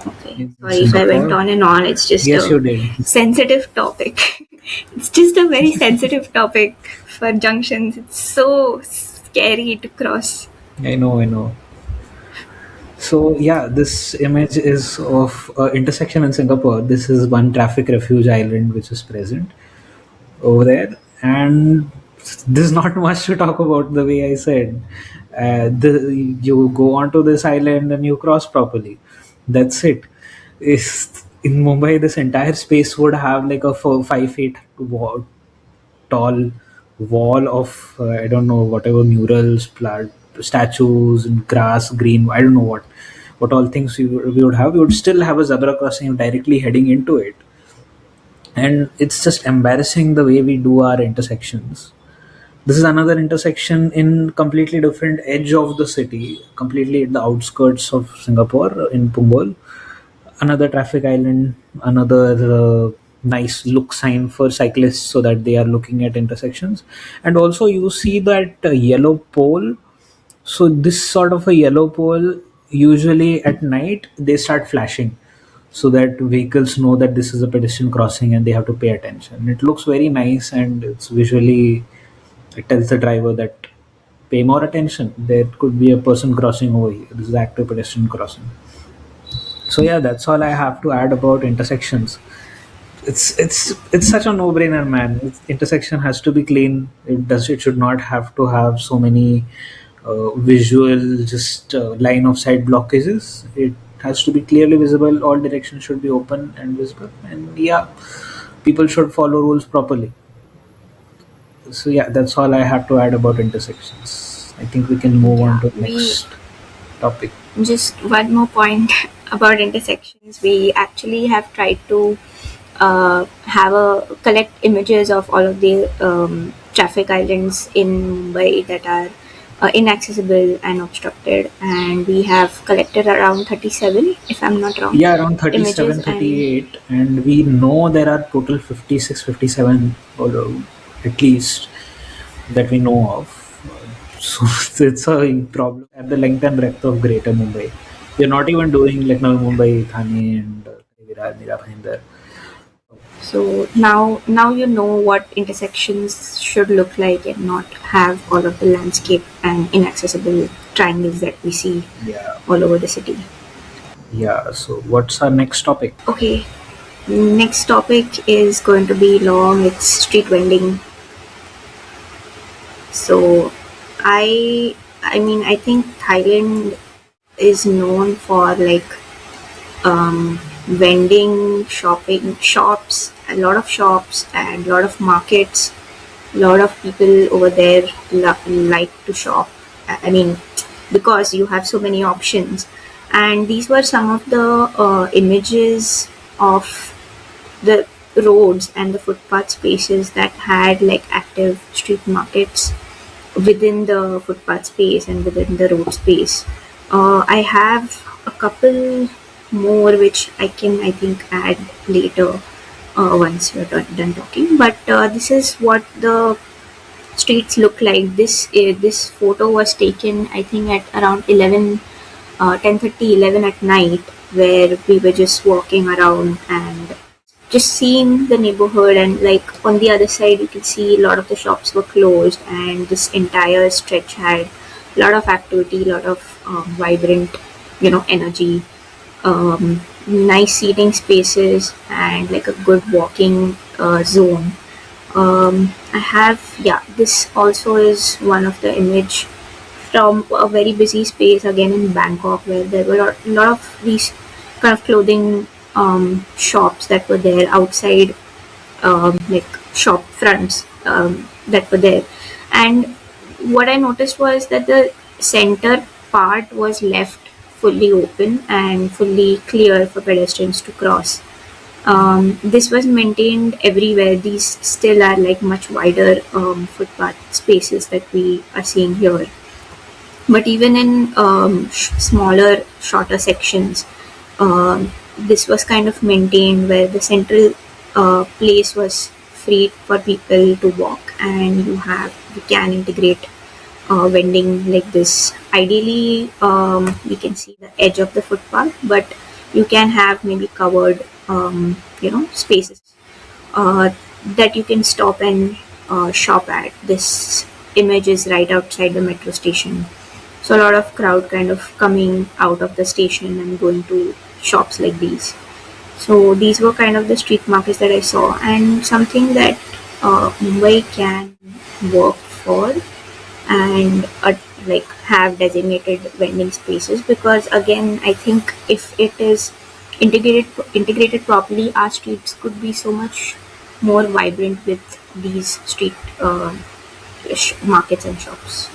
Speaker 2: Okay,
Speaker 1: in
Speaker 2: sorry if I went
Speaker 1: Singapore.
Speaker 2: on and on. It's just
Speaker 1: Yes,
Speaker 2: a
Speaker 1: you did.
Speaker 2: sensitive topic. It's just a very sensitive topic for junctions. It's so scary to cross.
Speaker 1: I know, I know. So yeah, this image is of intersection in Singapore. This is one traffic refuge island which is present over there, and there's not much to talk about. The way I said, you go onto this island and you cross properly. That's it. Is in Mumbai, this entire space would have like a 5 feet tall wall of I don't know, whatever murals, statues, and grass, green. I don't know what all things we would have. We would still have a zebra crossing directly heading into it, and it's just embarrassing the way we do our intersections. This is another intersection in completely different edge of the city, completely at the outskirts of Singapore in Punggol. Another traffic island, another nice look sign for cyclists so that they are looking at intersections. And also you see that yellow pole. So this sort of a yellow pole, usually at night they start flashing so that vehicles know that this is a pedestrian crossing and they have to pay attention. It looks very nice, and it's visually, it tells the driver that pay more attention, there could be a person crossing over here, this is active pedestrian crossing. So yeah, that's all I have to add about intersections. It's such a no-brainer, man. Intersection has to be clean. It should not have to have so many visual, just line of sight blockages. It has to be clearly visible. All directions should be open and visible. And yeah, people should follow rules properly. So yeah, that's all I have to add about intersections. I think we can move on
Speaker 2: Yeah,
Speaker 1: to
Speaker 2: we
Speaker 1: next topic.
Speaker 2: just one more point about intersections. We actually have tried to have a collect images of all of the traffic islands in Mumbai that are inaccessible and obstructed, and we have collected around 37, if I'm not wrong,
Speaker 1: Yeah, around
Speaker 2: images.
Speaker 1: 37,
Speaker 2: And
Speaker 1: 38, and we know there are total 56, 57, or at least that we know of. So it's a problem at the length and breadth of Greater Mumbai. We're not even doing like Navi Mumbai, Thane, and Virar, Mira Bhayandar.
Speaker 2: so now you know what intersections should look like and not have all of the landscape and inaccessible triangles that we see
Speaker 1: Yeah,
Speaker 2: all over the city.
Speaker 1: yeah. So what's our next topic?
Speaker 2: Okay, next topic is going to be long. It's street vending. So I think Thailand is known for like vending, shopping shops, a lot of shops and a lot of markets. A lot of people over there like to shop. I mean, because you have so many options. And these were some of the images of the roads and the footpath spaces that had like active street markets within the footpath space and within the road space. I have a couple more which I think add later once you're done talking. But this is what the streets look like. This photo was taken I think at around 11, 10:30, 11 at night, where we were just walking around and just seeing the neighborhood, and like on the other side you can see a lot of the shops were closed, and this entire stretch had a lot of activity, a lot of vibrant energy, nice seating spaces, and like a good walking zone. I have, yeah, this also is one of the image from a very busy space again in Bangkok, where there were a lot of these kind of clothing shops that were there outside, like shop fronts that were there. And what I noticed was that the center part was left fully open and fully clear for pedestrians to cross. This was maintained everywhere. These still are like much wider footpath spaces that we are seeing here. But even in smaller, shorter sections, this was kind of maintained, where the central place was free for people to walk, and you can integrate vending like this. Ideally, we can see the edge of the footpath, but you can have maybe covered, spaces uh, that you can stop and shop at. This image is right outside the metro station. So a lot of crowd kind of coming out of the station and going to shops like these. So these were kind of the street markets that I saw, and something that Mumbai can work for, and like have designated vending spaces, because again I think if it is integrated properly, our streets could be so much more vibrant with these street markets and shops.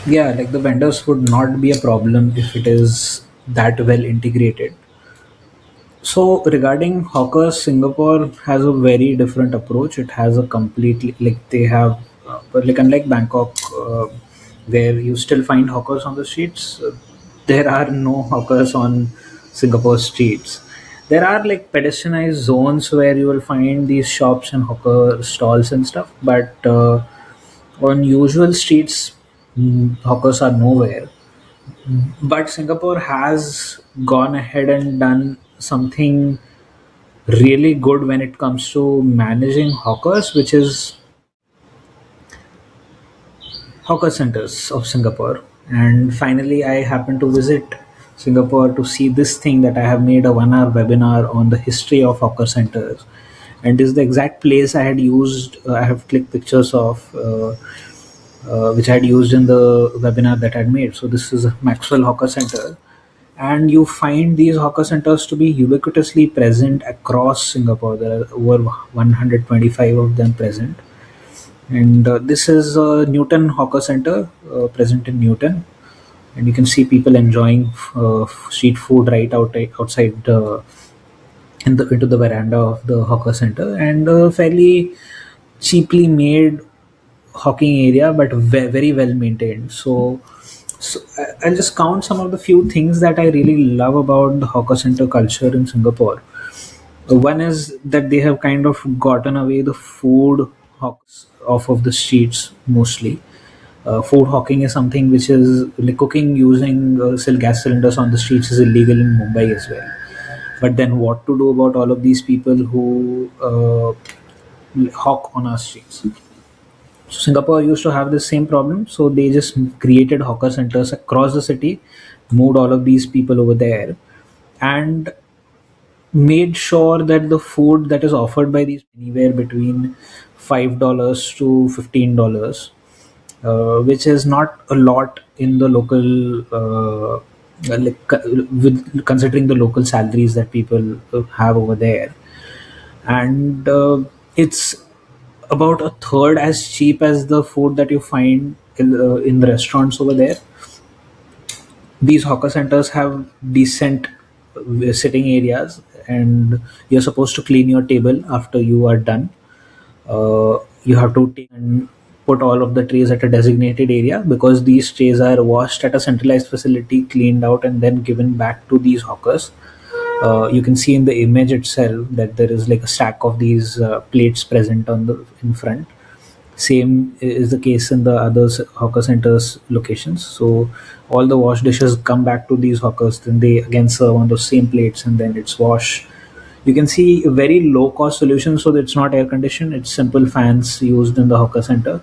Speaker 1: Yeah, like the vendors would not be a problem if it is that well integrated. So regarding hawkers, Singapore has a very different approach. It has a completely, like they have, but like unlike Bangkok, where you still find hawkers on the streets, there are no hawkers on Singapore streets. There are like pedestrianized zones where you will find these shops and hawker stalls and stuff, but on usual streets, hawkers are nowhere. But Singapore has gone ahead and done something really good when it comes to managing hawkers, which is hawker centers of Singapore. And finally, I happened to visit Singapore to see this thing that I have made a 1 hour webinar on the history of hawker centers. And this is the exact place I had used, I have clicked pictures of, which I had used in the webinar that I had made. So this is a Maxwell Hawker Center, and you find these hawker centers to be ubiquitously present across Singapore. There are over 125 of them present, and this is a Newton Hawker Center present in Newton, and you can see people enjoying street food right outside into the veranda of the hawker center, and a fairly cheaply made hawking area, but very well maintained. I'll just count some of the few things that I really love about the hawker center culture in Singapore. One is that they have kind of gotten away the food hawks off of the streets mostly. Food hawking is something which is like cooking using gas cylinders on the streets is illegal in Mumbai as well. But then, what to do about all of these people who hawk on our streets? So Singapore used to have the same problem, so they just created hawker centers across the city, moved all of these people over there, and made sure that the food that is offered by these anywhere between $5 to $15, which is not a lot in the local, with considering the local salaries that people have over there, and it's about a third as cheap as the food that you find in the restaurants over there. These hawker centers have decent sitting areas, and you're supposed to clean your table after you are done. You have to take and put all of the trays at a designated area, because these trays are washed at a centralized facility, cleaned out, and then given back to these hawkers. You can see in the image itself that there is like a stack of these plates present on the in front. Same is the case in the other hawker centers locations. So all the wash dishes come back to these hawkers, then they again serve on those same plates, and then it's wash. You can see a very low cost solution, so that it's not air conditioned, it's simple fans used in the hawker center.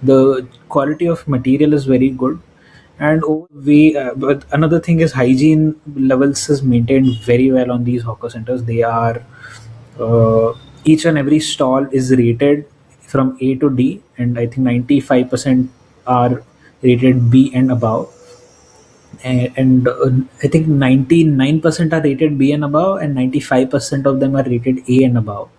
Speaker 1: The quality of material is very good, and but another thing is hygiene levels is maintained very well on these hawker centers. They are uh, each and every stall is rated from A to D, and I think 95% are rated B and above, and I think 99% are rated B and above, and 95% of them are rated A and above.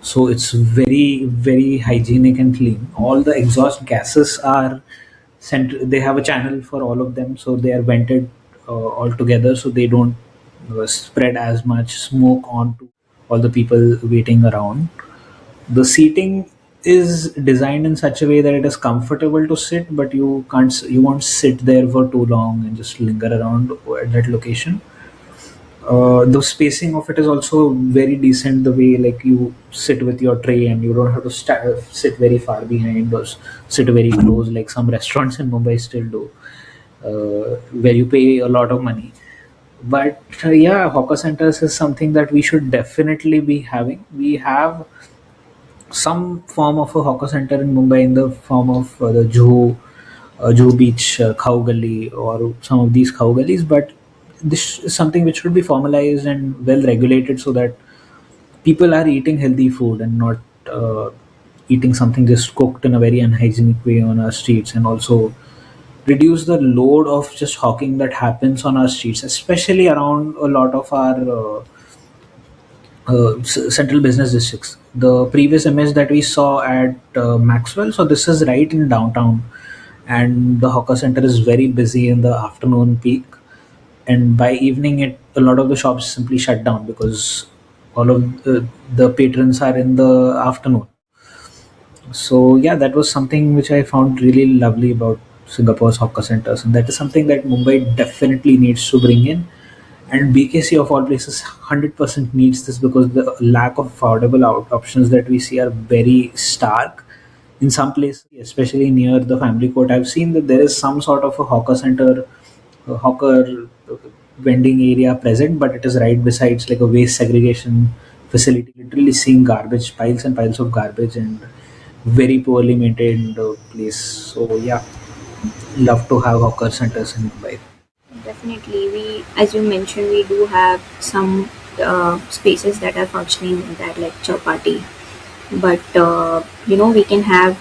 Speaker 1: So it's very very hygienic and clean. All the exhaust gases are sent, they have a channel for all of them, so they are vented all together, so they don't spread as much smoke onto all the people waiting around. The seating is designed in such a way that it is comfortable to sit, but you won't sit there for too long and just linger around at that location. The spacing of it is also very decent. The way like you sit with your tray and you don't have to sit very far behind or sit very close like some restaurants in Mumbai still do, where you pay a lot of money. But yeah, hawker centers is something that we should definitely be having. We have some form of a hawker center in Mumbai in the form of the Juhu Beach Khao Gully or some of these Khao Gullies, but this is something which should be formalized and well regulated so that people are eating healthy food and not eating something just cooked in a very unhygienic way on our streets, and also reduce the load of just hawking that happens on our streets, especially around a lot of our central business districts. The previous image that we saw at Maxwell, so this is right in downtown, and the hawker center is very busy in the afternoon peak, and by evening, a lot of the shops simply shut down because all of the patrons are in the afternoon. So yeah, that was something which I found really lovely about Singapore's hawker centers, and that is something that Mumbai definitely needs to bring in. And BKC of all places 100% needs this because the lack of affordable options that we see are very stark. In some places, especially near the family court, I've seen that there is some sort of a hawker center, a hawker vending area present, but it is right besides like a waste segregation facility. Literally seeing garbage, piles and piles of garbage, and very poorly maintained place. So yeah, love to have hawker centers in Mumbai.
Speaker 2: Definitely, as you mentioned, we do have some spaces that are functioning in that, like Chowpatty. But we can have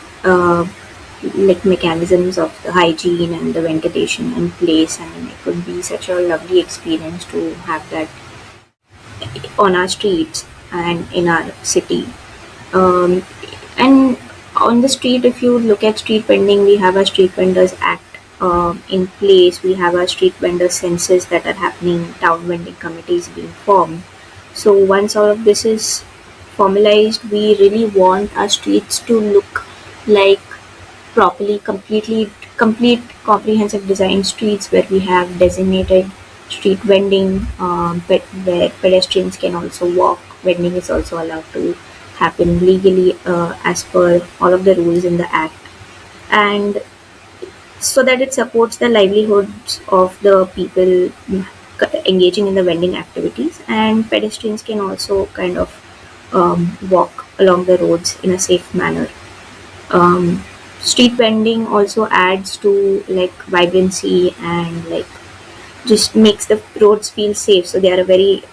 Speaker 2: like mechanisms of the hygiene and the ventilation in place. I mean, it could be such a lovely experience to have that on our streets and in our city. Um, and on the street, if you look at street vending, we have a Street Vendors Act in place. We have our street vendor census that are happening, town vending committees being formed. So once all of this is formalized, we really want our streets to look like properly, complete, comprehensive design streets where we have designated street vending, where pedestrians can also walk. Vending is also allowed to happen legally as per all of the rules in the act, and so that it supports the livelihoods of the people engaging in the vending activities, and pedestrians can also kind of walk along the roads in a safe manner. um, Street vending also adds to like vibrancy and like just makes the roads feel safe, so they are a very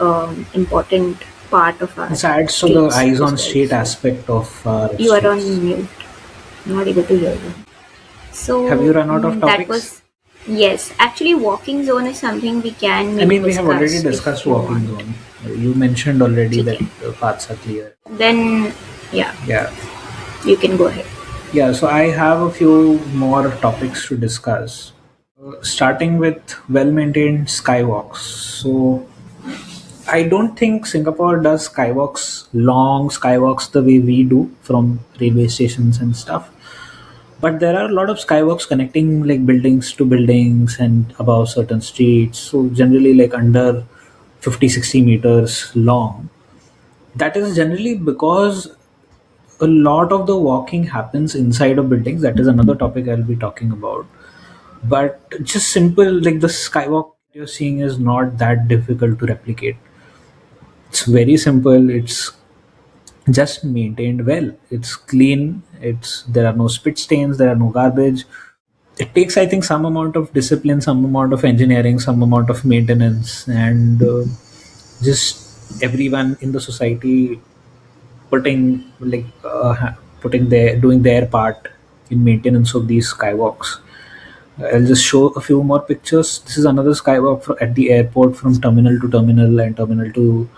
Speaker 2: important part of our
Speaker 1: This adds to the
Speaker 2: streets
Speaker 1: eyes
Speaker 2: as
Speaker 1: on
Speaker 2: well.
Speaker 1: street
Speaker 2: So
Speaker 1: aspect of our
Speaker 2: you are on
Speaker 1: streets.
Speaker 2: mute. I'm not able to hear you.
Speaker 1: Have you
Speaker 2: So
Speaker 1: run out of
Speaker 2: that
Speaker 1: topics?
Speaker 2: was, yes. Actually, walking zone is something we can
Speaker 1: I
Speaker 2: maybe
Speaker 1: mean, we have already
Speaker 2: discuss if
Speaker 1: discussed
Speaker 2: you
Speaker 1: walking
Speaker 2: want.
Speaker 1: zone. You mentioned already that
Speaker 2: Okay.
Speaker 1: the paths are clear.
Speaker 2: Then yeah,
Speaker 1: Yeah.
Speaker 2: you can go ahead.
Speaker 1: Yeah, so I have a few more topics to discuss. Starting with well maintained skywalks. So, I don't think Singapore does skywalks, long skywalks, the way we do from railway stations and stuff. But there are a lot of skywalks connecting like buildings to buildings and above certain streets. So, generally, like under 50, 60 meters long. That is generally because a lot of the walking happens inside of buildings. That is another topic I'll be talking about. But just simple, like the skywalk you're seeing is not that difficult to replicate. It's very simple. It's just maintained well. It's clean. It's There are no spit stains. There are no garbage. It takes, I think, some amount of discipline, some amount of engineering, some amount of maintenance, and just everyone in the society putting their doing their part in maintenance of these skywalks. I'll just show a few more pictures. This is another skywalk at the airport from terminal to terminal and terminal to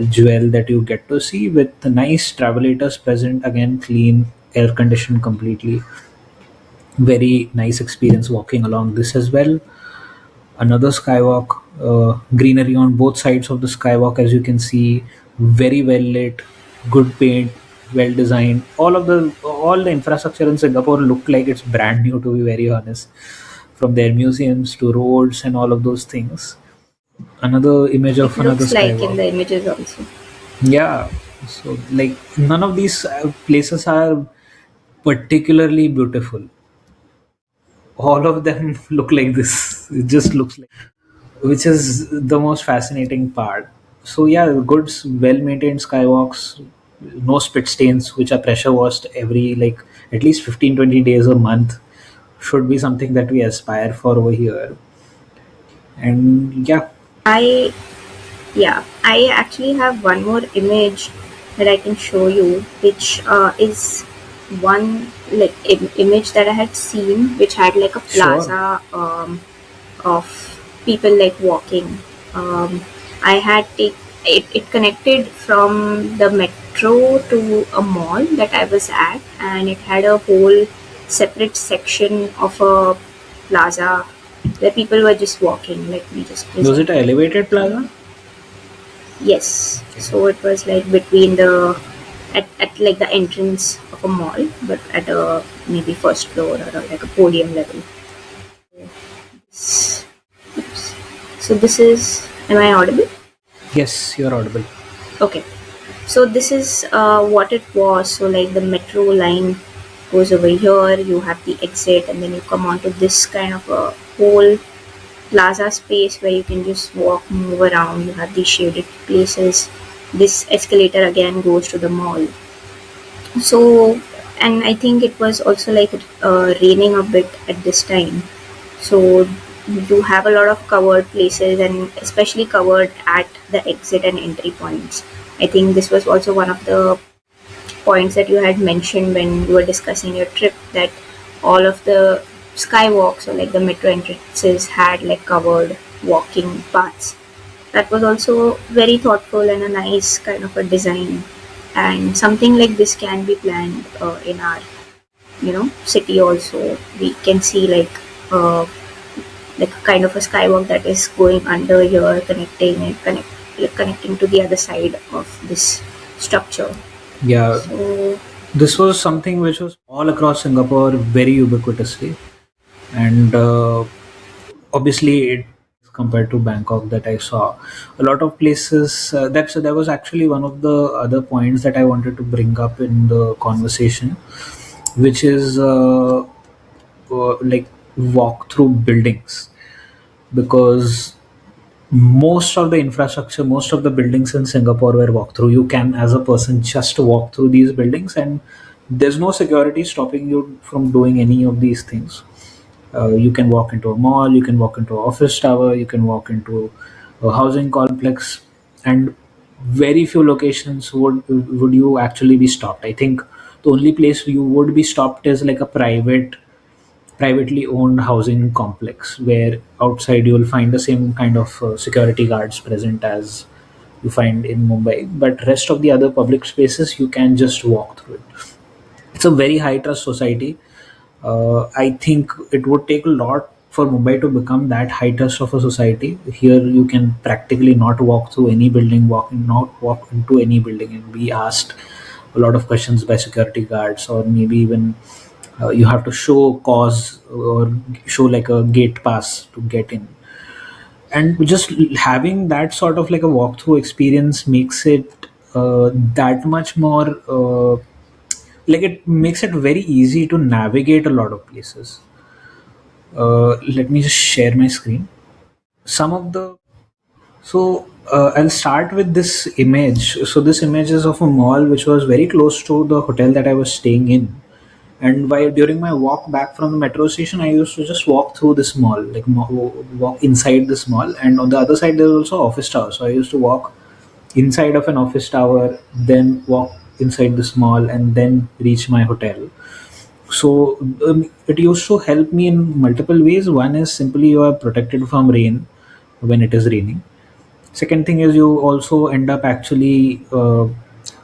Speaker 1: Jewel that you get to see with the nice travelators present. Again, clean, air conditioned completely. Very nice experience walking along this as well. Another skywalk, greenery on both sides of the skywalk, as you can see, very well lit, good paint, well designed. All the infrastructure in Singapore look like it's brand new, to be very honest, from their museums to roads and all of those things. Another image
Speaker 2: It
Speaker 1: of another
Speaker 2: looks like in
Speaker 1: skywalk.
Speaker 2: the images also.
Speaker 1: Yeah, so like none of these places are particularly beautiful. All of them look like this. It just looks like, which is the most fascinating part. So yeah, good, well-maintained skywalks, no spit stains, which are pressure washed every like at least 15-20 days a month, should be something that we aspire for over here. And yeah,
Speaker 2: I Yeah, I actually have one more image that I can show you, which is one like image that I had seen, which had like a
Speaker 1: sure.
Speaker 2: plaza of people like walking. I had it connected from the metro to a mall that I was at, and it had a whole separate section of a plaza where people were just walking. Let me just
Speaker 1: Was it
Speaker 2: present
Speaker 1: an
Speaker 2: it
Speaker 1: elevated
Speaker 2: to you.
Speaker 1: plaza?
Speaker 2: Yes.
Speaker 1: Okay.
Speaker 2: So it was like between the at like the entrance of a mall, but at a maybe first floor or like a podium level. Oops. So this is. Am I audible?
Speaker 1: Yes, you're audible.
Speaker 2: Okay. So this is what it was. So like the metro line goes over here. You have the exit, and then you come onto this kind of a whole plaza space where you can just walk, move around. You have these shaded places. This escalator again goes to the mall. So, and I think it was also like raining a bit at this time. So, you have a lot of covered places and especially covered at the exit and entry points. I think this was also one of the points that you had mentioned when you were discussing your trip, that all of the skywalks or like the metro entrances had like covered walking paths. That was also very thoughtful and a nice kind of a design, and something like this can be planned in our city also. We can see like a kind of a skywalk that is going under here, connecting to the other side of this structure.
Speaker 1: Yeah,
Speaker 2: So
Speaker 1: this was something which was all across Singapore very ubiquitously, and obviously it compared to Bangkok that I saw a lot of places. That was actually one of the other points that I wanted to bring up in the conversation, which is like walk through buildings, because most of the infrastructure, most of the buildings in Singapore were walk through. You can, as a person, just walk through these buildings, and there's no security stopping you from doing any of these things. You can walk into a mall, you can walk into an office tower, you can walk into a housing complex, and very few locations would you actually be stopped. I think the only place you would be stopped is like a privately owned housing complex, where outside you will find the same kind of security guards present as you find in Mumbai, but rest of the other public spaces you can just walk through it. It's a very high trust society. I think it would take a lot for Mumbai to become that high trust of a society. Here, you can practically not walk through any building, not walk into any building, and be asked a lot of questions by security guards, or maybe even you have to show cause or show like a gate pass to get in. And just having that sort of like a walkthrough experience makes it that much more. Like it makes it very easy to navigate a lot of places. Let me just share my screen. Some of the I'll start with this image. So this image is of a mall which was very close to the hotel that I was staying in. And while during my walk back from the metro station, I used to just walk through this mall, like walk inside this mall, and on the other side there's also office tower. So I used to walk inside of an office tower, then walk inside this mall, and then reach my hotel. So it used to help me in multiple ways. One is simply you are protected from rain when it is raining. Second thing is you also end up actually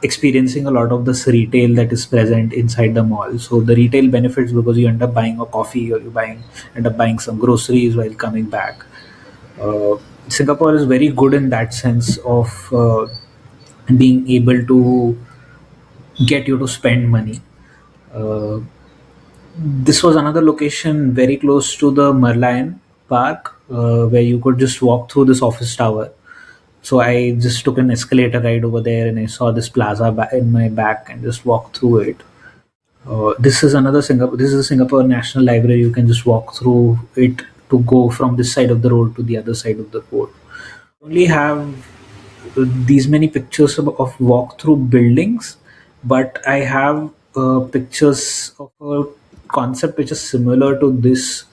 Speaker 1: experiencing a lot of this retail that is present inside the mall. So the retail benefits because you end up buying a coffee, or end up buying some groceries while coming back. Uh, Singapore is very good in that sense of being able to get you to spend money. Uh, this was another location very close to the Merlion. Park, where you could just walk through this office tower. So I just took an escalator ride over there, and I saw this plaza in my back, and just walked through it. This is another Singapore. This is a Singapore National Library. You can just walk through it to go from this side of the road to the other side of the road. Only have these many pictures of walk-through buildings, but I have pictures of a concept which is similar to this,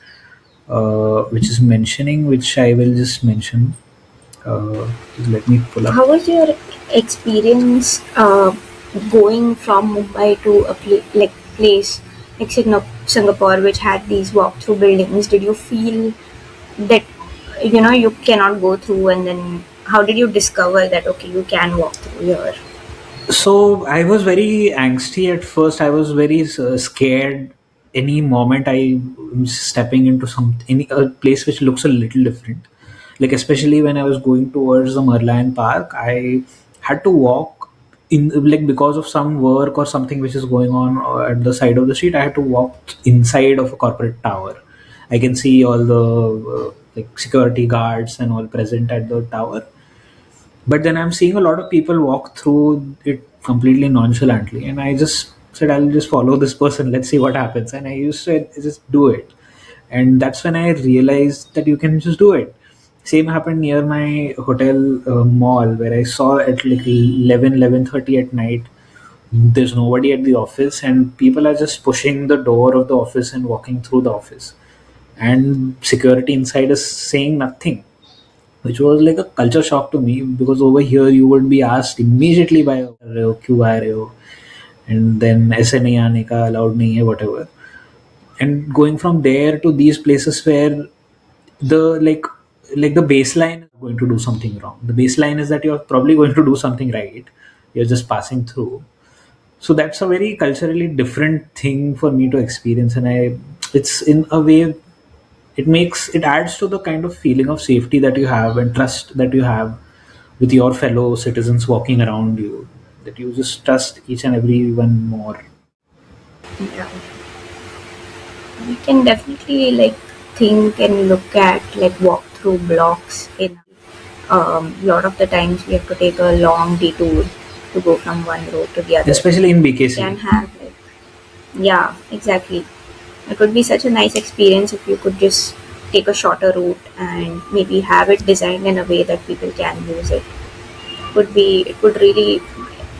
Speaker 1: which is mentioning, which I will just mention. Let me pull up.
Speaker 2: How was your experience going from Mumbai to a place like Singapore, which had these walk-through buildings? Did you feel that you cannot go through, and then how did you discover that okay, you can walk through here?
Speaker 1: So I was very angsty at first. I was very scared. Any moment I am stepping into any a place which looks a little different, like especially when I was going towards the Merlion Park, I had to walk in, like because of some work or something which is going on at the side of the street. I had to walk inside of a corporate tower. I can see all the like security guards and all present at the tower, but then I'm seeing a lot of people walk through it completely nonchalantly, and I just said, I'll just follow this person. Let's see what happens. And I used to just do it, and that's when I realized that you can just do it. Same happened near my hotel mall, where I saw at like 11:30 at night. There's nobody at the office, and people are just pushing the door of the office and walking through the office, and security inside is saying nothing, which was like a culture shock to me, because over here you would be asked immediately by "कर रहे हो, क्यों आ रहे हो?" and then ऐसे नहीं आने का, allowed नहीं है, whatever. And going from there to these places where the like the baseline is going to do something wrong. The baseline is that you're probably going to do something right. You're just passing through. So that's a very culturally different thing for me to experience, and it's in a way, it adds to the kind of feeling of safety that you have and trust that you have with your fellow citizens walking around you, that you just trust each and every one more.
Speaker 2: Yeah, we can definitely like think and look at like walk through blocks in a lot of the times we have to take a long detour to go from one road to the other.
Speaker 1: Especially in
Speaker 2: Can
Speaker 1: BKC.
Speaker 2: have like, yeah, exactly. It would be such a nice experience if you could just take a shorter route and maybe have it designed in a way that people can use it. It would really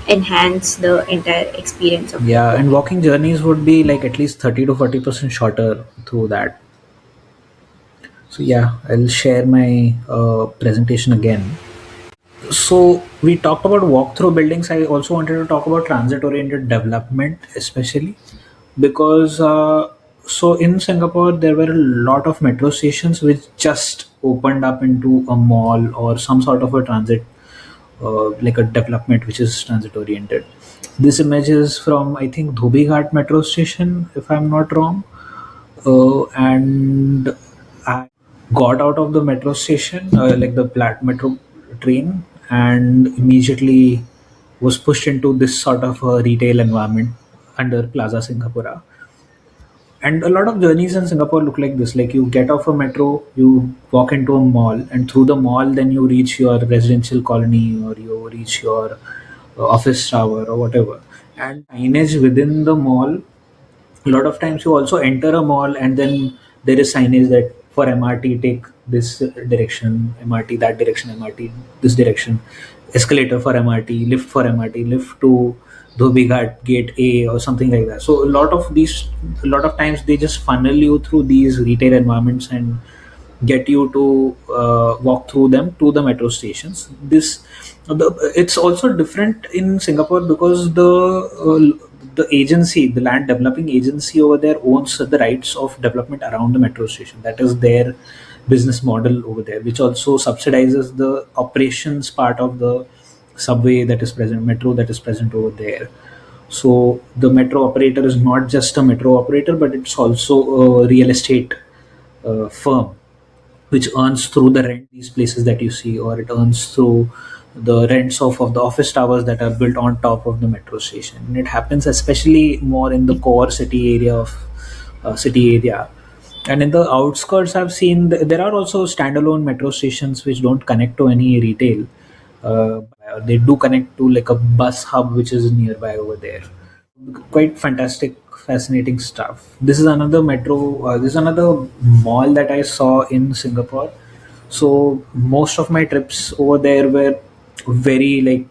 Speaker 2: enhance the entire experience of
Speaker 1: Yeah, and
Speaker 2: walking.
Speaker 1: walking journeys would be like at least 30 to 40% shorter through that. So yeah, I'll share my presentation again. So we talked about walk-through buildings. I also wanted to talk about transit-oriented development, especially because so in Singapore there were a lot of metro stations which just opened up into a mall or some sort of a transit, like a development which is transit-oriented. This image is from, I think, Dhobi Ghat metro station, if I'm not wrong. And I got out of the metro station, like the metro train, and immediately was pushed into this sort of a retail environment under Plaza Singapura. And a lot of journeys in Singapore look like this. Like you get off a metro, you walk into a mall, and through the mall, then you reach your residential colony or you reach your office tower or whatever. And signage within the mall, a lot of times you also enter a mall and then there is signage that for MRT take this direction, MRT that direction, MRT this direction, escalator for MRT, lift for MRT, lift to Dhobi Ghat gate A or something like that. So a lot of times they just funnel you through these retail environments and get you to walk through them to the metro stations. It's also different in Singapore because the agency, the land developing agency over there, owns the rights of development around the metro station. That is their business model over there, which also subsidizes the operations part of the subway that is present, metro that is present over there. So the metro operator is not just a metro operator, but it's also a real estate firm which earns through the rent these places that you see, or it earns through the rents of the office towers that are built on top of the metro station. And it happens especially more in the core city area. And in the outskirts, I've seen there are also standalone metro stations which don't connect to any retail. They do connect to like a bus hub which is nearby over there. Quite fantastic, fascinating stuff. This is another metro. This is another mall that I saw in Singapore. So most of my trips over there were very like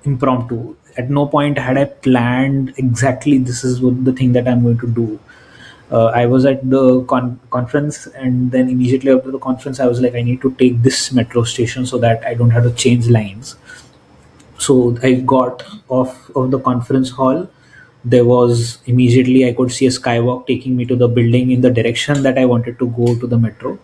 Speaker 1: impromptu. At no point had I planned exactly this is what the thing that I'm going to do. I was at the conference, and then immediately after the conference, I was like, I need to take this metro station so that I don't have to change lines. So I got off of the conference hall. There was immediately I could see a skywalk taking me to the building in the direction that I wanted to go to the metro.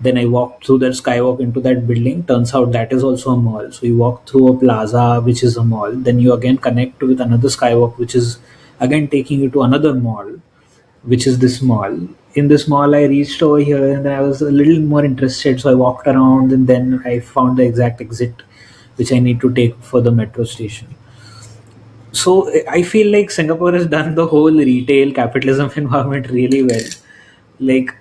Speaker 1: Then I walked through that skywalk into that building. Turns out that is also a mall. So you walk through a plaza, which is a mall. Then you again connect with another skywalk, which is again taking you to another mall, which is this mall. In this mall, I reached over here and then I was a little more interested. So I walked around and then I found the exact exit which I need to take for the metro station. So I feel like Singapore has done the whole retail capitalism environment really well. Like,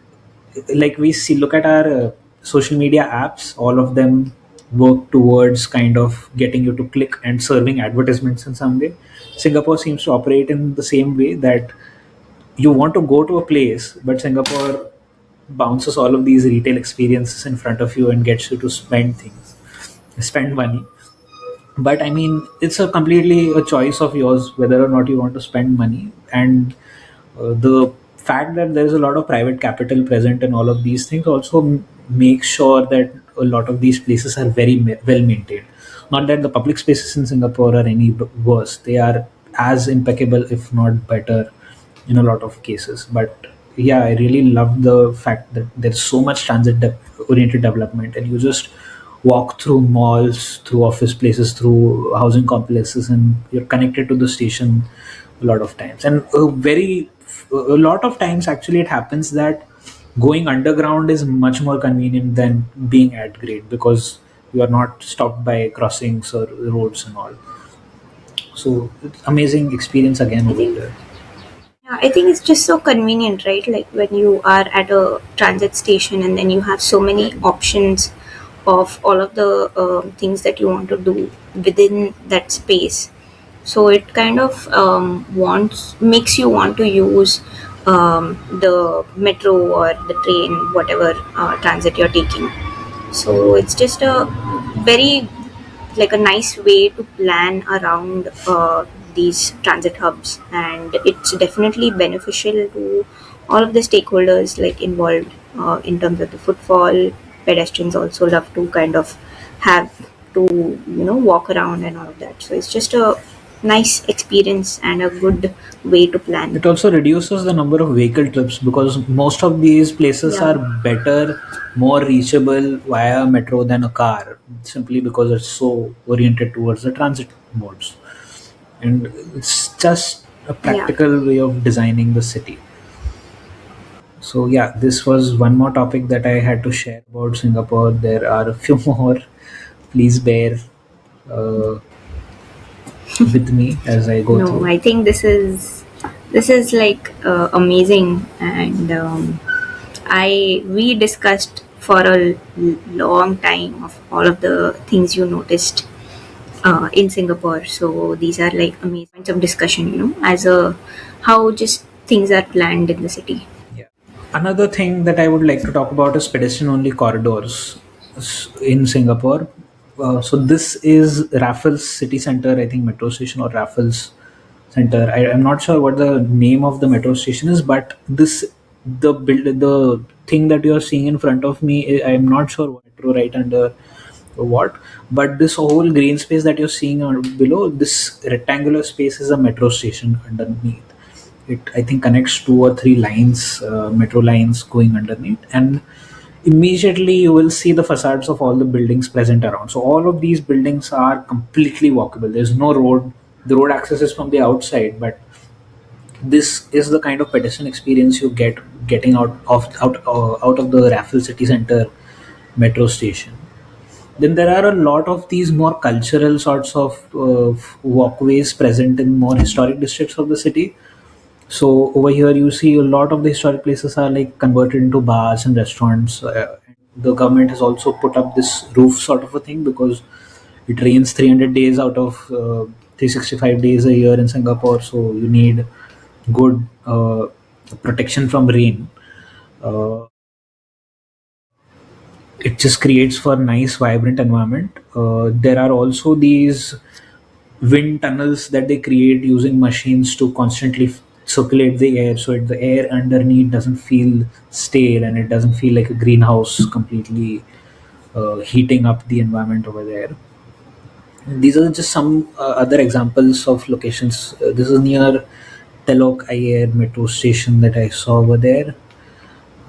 Speaker 1: like we see, look at our social media apps. All of them work towards kind of getting you to click and serving advertisements in some way. Singapore seems to operate in the same way that you want to go to a place, but Singapore bounces all of these retail experiences in front of you and gets you to spend things, spend money. But I mean, it's a completely a choice of yours whether or not you want to spend money. And the fact that there's a lot of private capital present in all of these things also makes sure that a lot of these places are very well maintained. Not that the public spaces in Singapore are any worse; they are as impeccable, if not better, in a lot of cases. But yeah, I really love the fact that there's so much transit oriented development, and you just walk through malls, through office places, through housing complexes, and you're connected to the station a lot of times. And a lot of times, actually, it happens that going underground is much more convenient than being at grade because you are not stopped by crossings or roads and all. So it's amazing experience again
Speaker 2: I
Speaker 1: over
Speaker 2: think
Speaker 1: there.
Speaker 2: Yeah, I think it's just so convenient, right? Like when you are at a transit station and then you have so many options of all of the things that you want to do within that space. So it kind of wants makes you want to use the metro or the train, whatever transit you're taking. So it's just a very like a nice way to plan around these transit hubs, and it's definitely beneficial to all of the stakeholders like involved in terms of the footfall. Pedestrians also love to kind of have to walk around and all of that, so it's just a nice experience and a good way to plan.
Speaker 1: It also reduces the number of vehicle trips because most of these places
Speaker 2: Yeah,
Speaker 1: are better, more reachable via metro than a car, simply because it's so oriented towards the transit modes. And it's just a
Speaker 2: yeah.
Speaker 1: practical way of designing the city. So, yeah, this was one more topic that I had to share about Singapore. There are a few more. Please bear uh, with me as I go
Speaker 2: No,
Speaker 1: through.
Speaker 2: I think this is like amazing, and I we discussed for a long time of all of the things you noticed in Singapore. So these are like amazing points of discussion, as a how just things are planned in the city.
Speaker 1: Yeah. Another thing that I would like to talk about is pedestrian-only corridors in Singapore. So this is Raffles City Center, I think metro station or Raffles Center. I'm not sure what the name of the metro station is, but the thing that you are seeing in front of me, I'm not sure what metro right under what, but this whole green space that you're seeing below this rectangular space is a metro station underneath. It, I think, connects two or three lines, metro lines going underneath, and immediately you will see the facades of all the buildings present around. So all of these buildings are completely walkable. There's no road. The road access is from the outside, but this is the kind of pedestrian experience you get getting out of the Raffle City Center metro station. Then there are a lot of these more cultural sorts of walkways present in more historic districts of the city. So over here, you see a lot of the historic places are like converted into bars and restaurants. The government has also put up this roof sort of a thing because it rains 300 days out of 365 days a year in Singapore. So you need good protection from rain. Uh, it just creates for nice, vibrant environment. There are also these wind tunnels that they create using machines to constantly circulate the air, so the air underneath doesn't feel stale and it doesn't feel like a greenhouse completely heating up the environment over there. These are just some other examples of locations. This is near Telok Ayer metro station that I saw over there.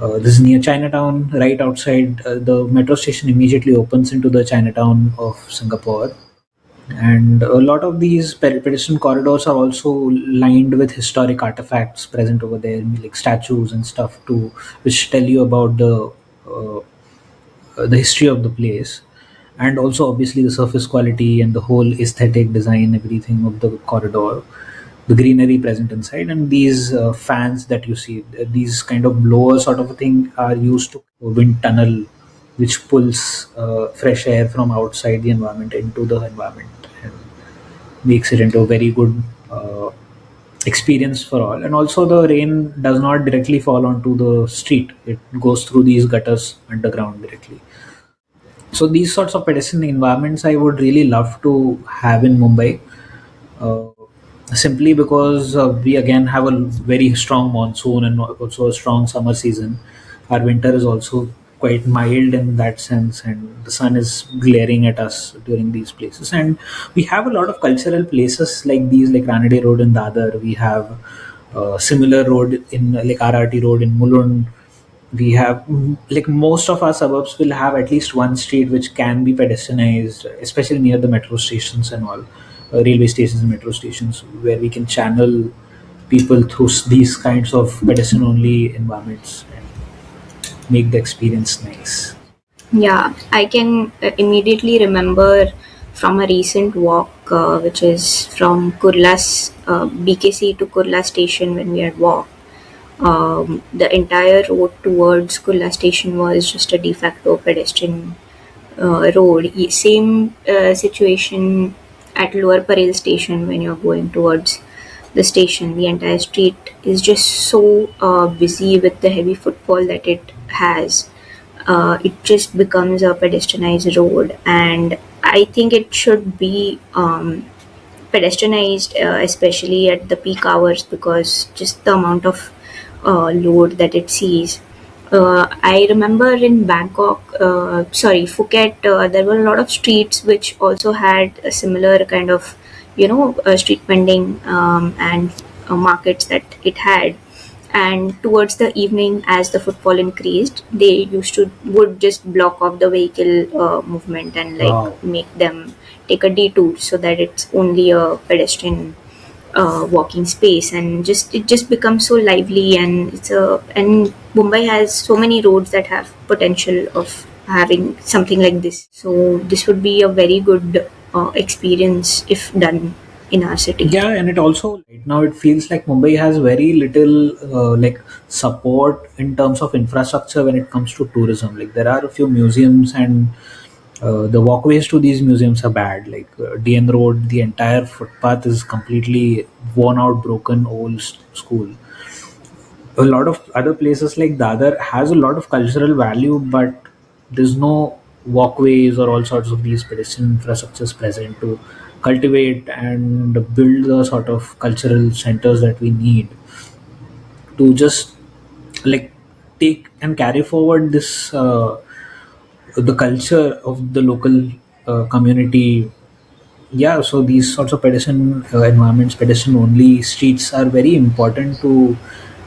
Speaker 1: This is near Chinatown, right outside the metro station. Immediately opens into the Chinatown of Singapore, and a lot of these pedestrian corridors are also lined with historic artifacts present over there, like statues and stuff too, which tell you about uh, the history of the place, and also obviously the surface quality and the whole aesthetic design, everything of the corridor, the greenery present inside, and these fans that you see, these kind of blowers sort of a thing, are used to wind tunnel, which pulls fresh air from outside the environment into the environment and makes it into a very good experience for all. And also, the rain does not directly fall onto the street; it goes through these gutters underground directly. So these sorts of pedestrian environments I would really love to have in Mumbai, uh, simply because we again have a very strong monsoon and also a strong summer season. Our winter is also quite mild in that sense, and the sun is glaring at us during these places. And we have a lot of cultural places like these, like Ranade Road in Dadar. We have similar road in like RRT Road in Mulund. We have like most of our suburbs will have at least one street which can be pedestrianized, especially near the metro stations and all, railway stations and metro stations, where we can channel people through these kinds of pedestrian only environments and make the experience nice.
Speaker 2: Yeah, I can immediately remember from a recent walk, which is from Kurla's BKC to Kurla station when we had walked. The entire road towards Kurla station was just a de facto pedestrian road. Same situation at Lower Parel station when you're going towards the station. The entire street is just so busy with the heavy footfall that it has. It just becomes a pedestrianized road, and I think it should be pedestrianized, especially at the peak hours, because just the amount of load that it sees. I remember in Bangkok, Phuket, there were a lot of streets which also had a similar kind of, street vending and markets that it had. And towards the evening, as the footfall increased, they would just block off the vehicle movement and like
Speaker 1: Wow.
Speaker 2: make them take a detour so that it's only a pedestrian walking space, and just it just becomes so lively. And Mumbai has so many roads that have potential of having something like this, so this would be a very good experience if done in our city.
Speaker 1: Yeah, and it also right now it feels like Mumbai has very little like support in terms of infrastructure when it comes to tourism. Like there are a few museums, and the walkways to these museums are bad. Like DN Road, the entire footpath is completely worn out, broken, old school. A lot of other places like Dadar has a lot of cultural value, but there's no walkways or all sorts of these pedestrian infrastructures present to cultivate and build the sort of cultural centers that we need to just like take and carry forward this the culture of the local community. Yeah, so these sorts of pedestrian environments, pedestrian only streets are very important to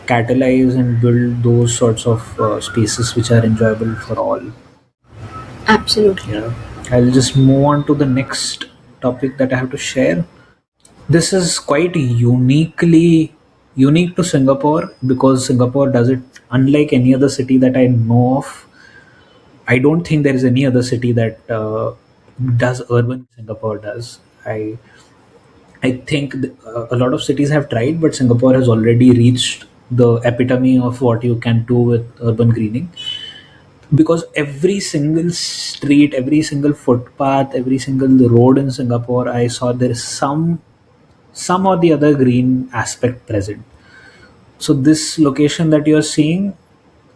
Speaker 1: catalyze and build those sorts of spaces which are enjoyable for all.
Speaker 2: Absolutely.
Speaker 1: Yeah, I'll just move on to the next topic that I have to share. This is quite unique to Singapore because Singapore does it unlike any other city that I know of. I don't think there is any other city that does urban Singapore does. I I think a lot of cities have tried, but Singapore has already reached the epitome of what you can do with urban greening, because every single street, every single footpath, every single road in Singapore, I saw there is some or the other green aspect present. So this location that you're seeing,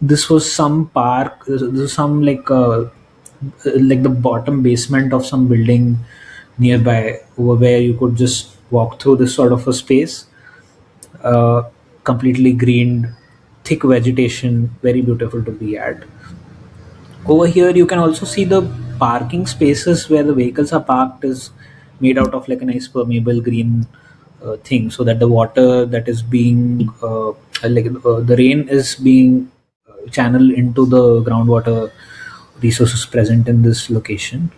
Speaker 1: this was some park, this was some like the bottom basement of some building nearby, over where you could just walk through this sort of a space, uh, completely greened, thick vegetation, very beautiful to be at. Over here, you can also see the parking spaces where the vehicles are parked is made out of like a nice permeable green thing, so that the water that is being the rain is being channeled into the groundwater resources present in this location.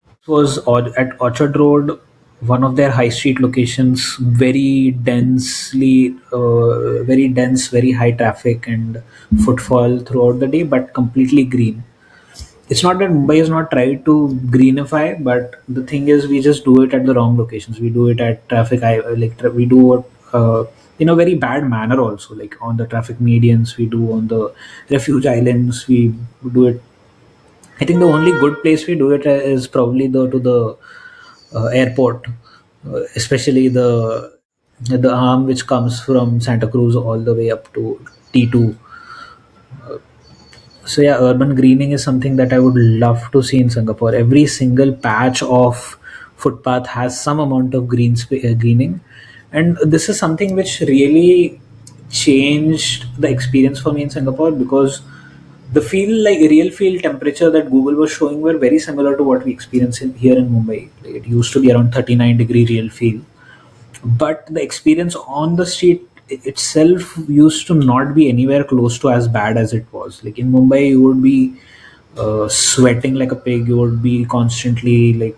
Speaker 1: It was at Orchard Road, one of their high street locations, very dense, very high traffic and footfall throughout the day, but completely green. It's not that Mumbai has not tried to greenify, but the thing is, we just do it at the wrong locations. We do it at we do it in a very bad manner also. Like on the traffic medians, we do on the refuge islands, we do it. I think the only good place we do it is probably the airport, especially the arm which comes from Santa Cruz all the way up to T2. So yeah, urban greening is something that I would love to see in Singapore. Every single patch of footpath has some amount of greening, and this is something which really changed the experience for me in Singapore, because the real feel temperature that Google was showing were very similar to what we experience here in Mumbai. Like it used to be around 39-degree real feel, but the experience on the street itself used to not be anywhere close to as bad as it was. Like in Mumbai, you would be sweating like a pig. You would be constantly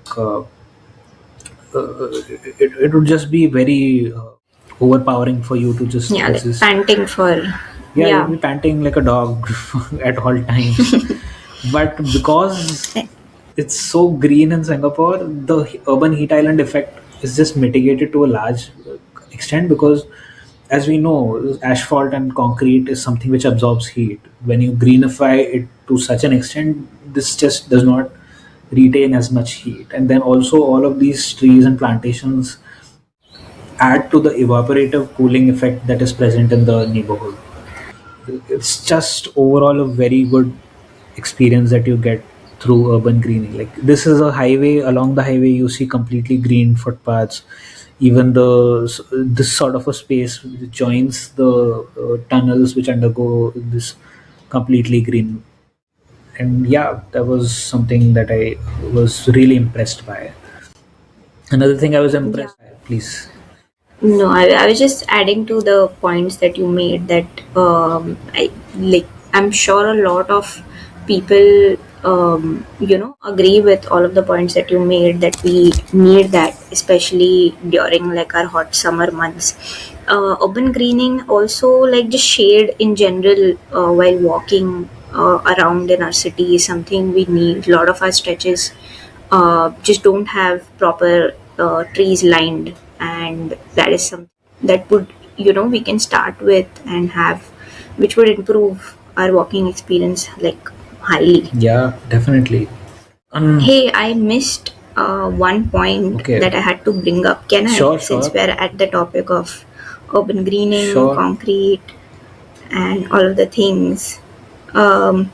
Speaker 1: it would just be very overpowering for you to just
Speaker 2: Yeah, like
Speaker 1: exist.
Speaker 2: panting for.
Speaker 1: Yeah, you'd
Speaker 2: Yeah.
Speaker 1: be panting like a dog at all times. But because
Speaker 2: Eh,
Speaker 1: it's so green in Singapore, the urban heat island effect is just mitigated to a large extent, because, as we know, asphalt and concrete is something which absorbs heat. When you greenify it to such an extent, this just does not retain as much heat. And then also, all of these trees and plantations add to the evaporative cooling effect that is present in the neighborhood. It's just overall a very good experience that you get through urban greening. Like this is a highway. Along the highway you see completely green footpaths. Even this sort of a space which joins the tunnels which undergo this completely green. And yeah, that was something that I was really impressed by. Another thing I was
Speaker 2: yeah.
Speaker 1: impressed by, please.
Speaker 2: No, I was just adding to the points that you made that I'm sure a lot of people agree with all of the points that you made, that we need that, especially during like our hot summer months. Urban greening also, like just shade in general, while walking around in our city, is something we need. A lot of our stretches just don't have proper trees lined, and that is something that would, we can start with and have, which would improve our walking experience like highly.
Speaker 1: Yeah, definitely.
Speaker 2: Hey, I missed one point
Speaker 1: Okay.
Speaker 2: that I had to bring up. Can I,
Speaker 1: Sure,
Speaker 2: since
Speaker 1: sure,
Speaker 2: we're at the topic of urban greening,
Speaker 1: sure.
Speaker 2: concrete, and all of the things?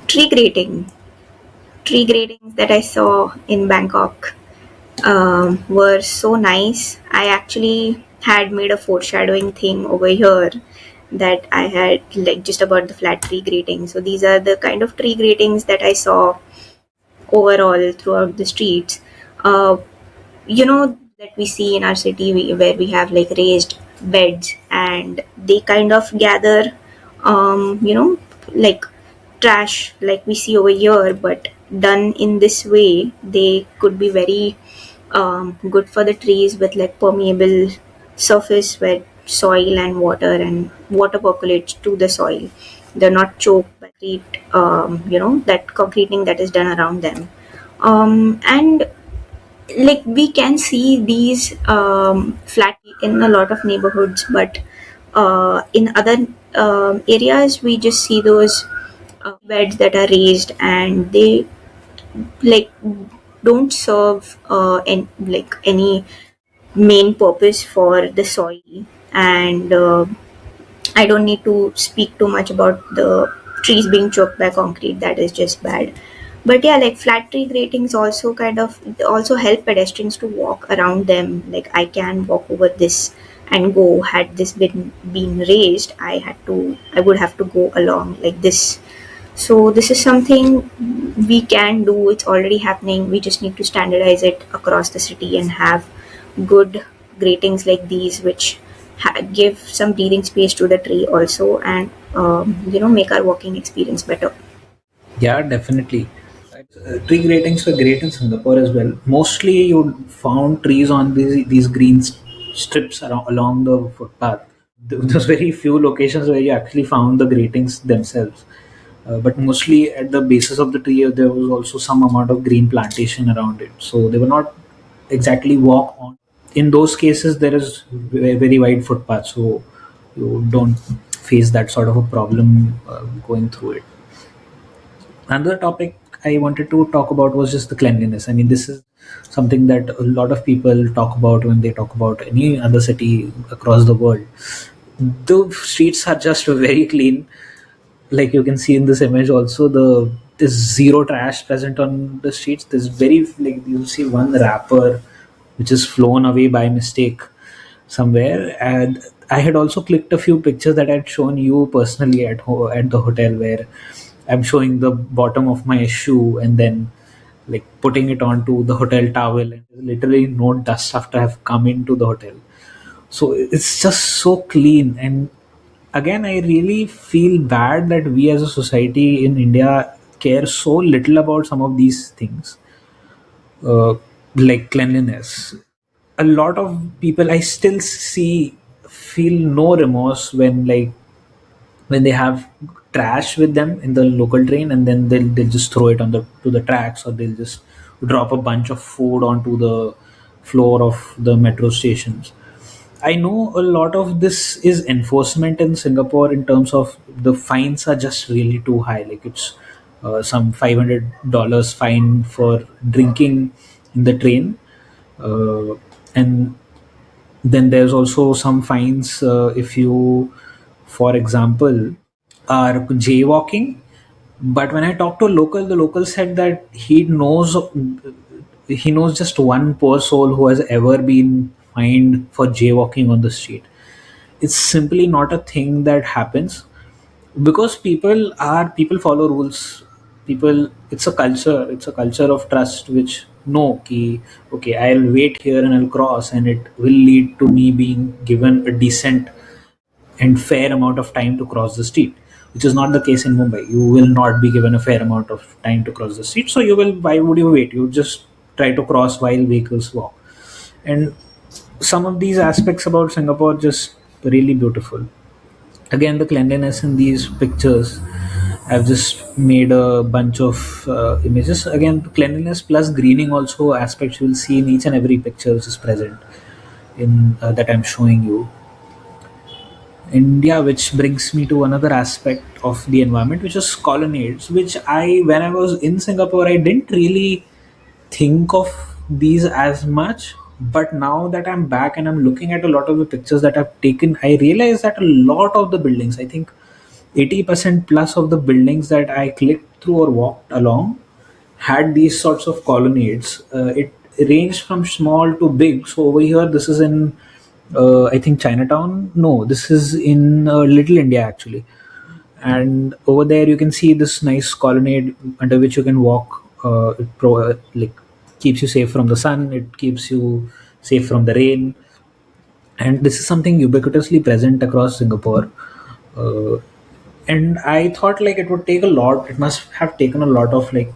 Speaker 2: Tree grading. Tree gradings that I saw in Bangkok were so nice. I actually had made a foreshadowing thing over here that I had, like, just about the flat tree gratings. So these are the kind of tree gratings that I saw overall throughout the streets. Uh, that we see in our city, where we have like raised beds, and they kind of gather, like trash like we see over here, but done in this way, they could be very good for the trees, with like permeable surface where soil and water percolates to the soil. They're not choked by concrete, that concreting that is done around them. And like we can see these flat in a lot of neighborhoods, but in other areas we just see those beds that are raised, and they like don't serve any main purpose for the soil. And I don't need to speak too much about the trees being choked by concrete. That is just bad. But yeah, like flat tree gratings also kind of also help pedestrians to walk around them. Like I can walk over this and go. Had this been raised, I would have to go along like this. So this is something we can do. It's already happening. We just need to standardize it across the city and have good gratings like these, which give some breathing space to the tree also, and make our walking experience better.
Speaker 1: Yeah, definitely. Tree gratings were great in Singapore as well. Mostly, you found trees on these green strips along the footpath. There's very few locations where you actually found the gratings themselves. But mostly at the bases of the tree, there was also some amount of green plantation around it. So they were not exactly walk on. In those cases, there is very wide footpath, so you don't face that sort of a problem going through it. Another topic I wanted to talk about was just the cleanliness. I mean, this is something that a lot of people talk about when they talk about any other city across the world. The streets are just very clean. Like you can see in this image also, there's zero trash present on the streets. There's very, like, you see one wrapper which is flown away by mistake somewhere. And I had also clicked a few pictures that I had shown you personally at the hotel, where I'm showing the bottom of my shoe and then like putting it onto the hotel towel, and there's literally no dust after I've come into the hotel. So it's just so clean. And again, I really feel bad that we as a society in India care so little about some of these things, uh, like cleanliness. A lot of people I still see feel no remorse when they have trash with them in the local train, and then they'll just throw it on the to the tracks, or they'll just drop a bunch of food onto the floor of the metro stations. I know a lot of this is enforcement in Singapore in terms of the fines are just really too high. Like it's some $500 fine for drinking in the train, uh, and then there's also some fines if you, for example, are jaywalking. But when I talked to a local, the local said that he knows just one poor soul who has ever been fined for jaywalking on the street. It's simply not a thing that happens, because people follow rules. People, it's a culture of trust, which no ki, okay, I'll wait here and I'll cross, and it will lead to me being given a decent and fair amount of time to cross the street, which is not the case in Mumbai. You will not be given a fair amount of time to cross the street, so you will, why would you wait? You just try to cross while vehicles walk. And some of these aspects about Singapore just really beautiful. Again, the cleanliness in these pictures, I've just made a bunch of images. Again, cleanliness plus greening also aspects you will see in each and every picture which is present in that I'm showing you. India, which brings me to another aspect of the environment, which is colonnades, which when I was in Singapore, I didn't really think of these as much. But now that I'm back and I'm looking at a lot of the pictures that I've taken, I realize that a lot of the buildings, I think 80% plus of the buildings that I clicked through or walked along, had these sorts of colonnades. It ranged from small to big. So over here, this is in, I think, Chinatown. No, this is in Little India actually. And over there, you can see this nice colonnade under which you can walk. Like keeps you safe from the sun. It keeps you safe from the rain, and this is something ubiquitously present across Singapore. Uh, and I thought like it would take a lot. It must have taken a lot of like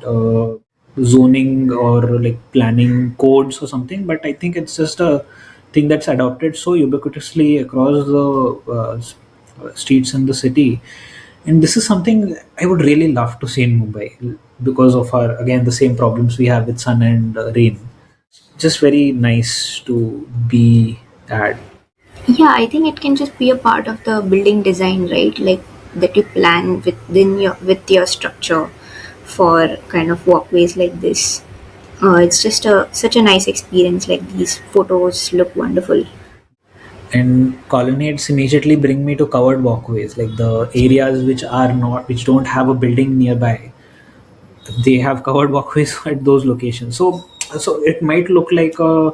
Speaker 1: uh, zoning or like planning codes or something. But I think it's just a thing that's adopted so ubiquitously across the streets in the city. And this is something I would really love to see in Mumbai, because of our, again, the same problems we have with sun and rain. just very nice to be at.
Speaker 2: Yeah, I think it can just be a part of the building design, right? Like that you plan with your structure for kind of walkways like this. It's just a such a nice experience. Like these photos look wonderful.
Speaker 1: And colonnades immediately bring me to covered walkways, like the areas which don't have a building nearby. They have covered walkways at those locations. So it might look like a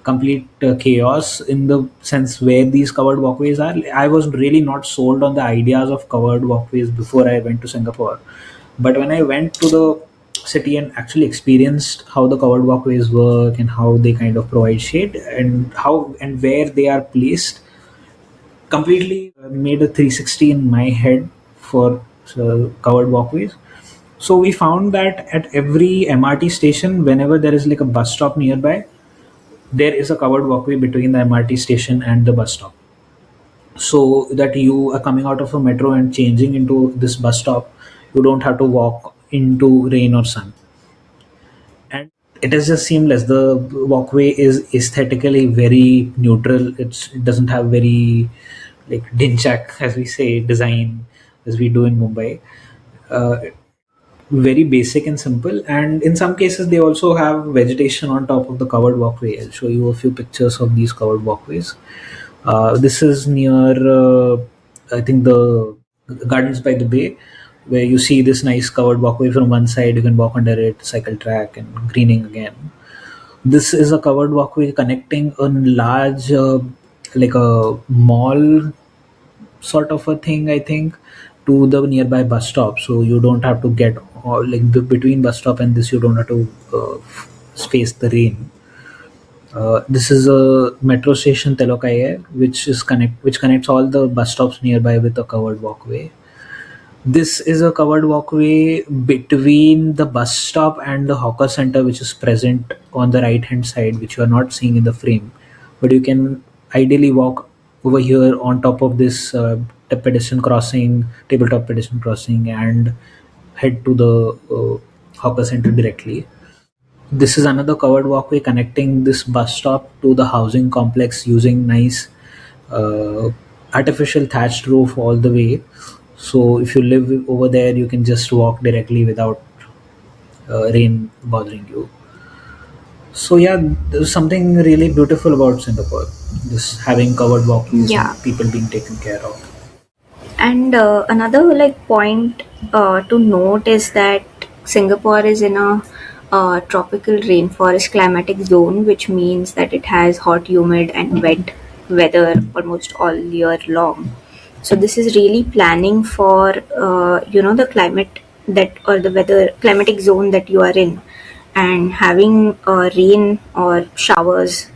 Speaker 1: complete chaos in the sense where these covered walkways are. I was really not sold on the ideas of covered walkways before I went to Singapore, but when I went to the city and actually experienced how the covered walkways work and how they kind of provide shade and how and where they are placed, completely made a 360 in my head for covered walkways. So we found that at every MRT station, whenever there is like a bus stop nearby, there is a covered walkway between the MRT station and the bus stop. So that you are coming out of a metro and changing into this bus stop, you don't have to walk into rain or sun. And it is just seamless. The walkway is aesthetically very neutral. It doesn't have very like dinchak, as we say, design as we do in Mumbai. Uh, Very basic and simple, and in some cases they also have vegetation on top of the covered walkway. I'll show you a few pictures of these covered walkways. This is near I think the Gardens by the Bay, where you see this nice covered walkway. From one side you can walk under it, cycle track and greening again. This is a covered walkway connecting a large like a mall sort of a thing, I think, to the nearby bus stop. So you don't have to get like between bus stop and this, you don't have to face the rain. This is a metro station Telokai, which connects all the bus stops nearby with a covered walkway. This is a covered walkway between the bus stop and the hawker center, which is present on the right hand side, which you are not seeing in the frame. But you can ideally walk over here on top of this pedestrian crossing, tabletop pedestrian crossing, and head to the hawker center directly. This is another covered walkway connecting this bus stop to the housing complex using nice uh, artificial thatched roof all the way. So if you live over there, you can just walk directly without rain bothering you. So yeah, there's something really beautiful about Singapore. This having covered walkways and
Speaker 2: Yeah,
Speaker 1: people being taken care of.
Speaker 2: and another like point to note is that Singapore is in a tropical rainforest climatic zone, which means that it has hot, humid, and wet weather almost all year long. So this is really planning for the climate that or the weather climatic zone that you are in, and having rain or showers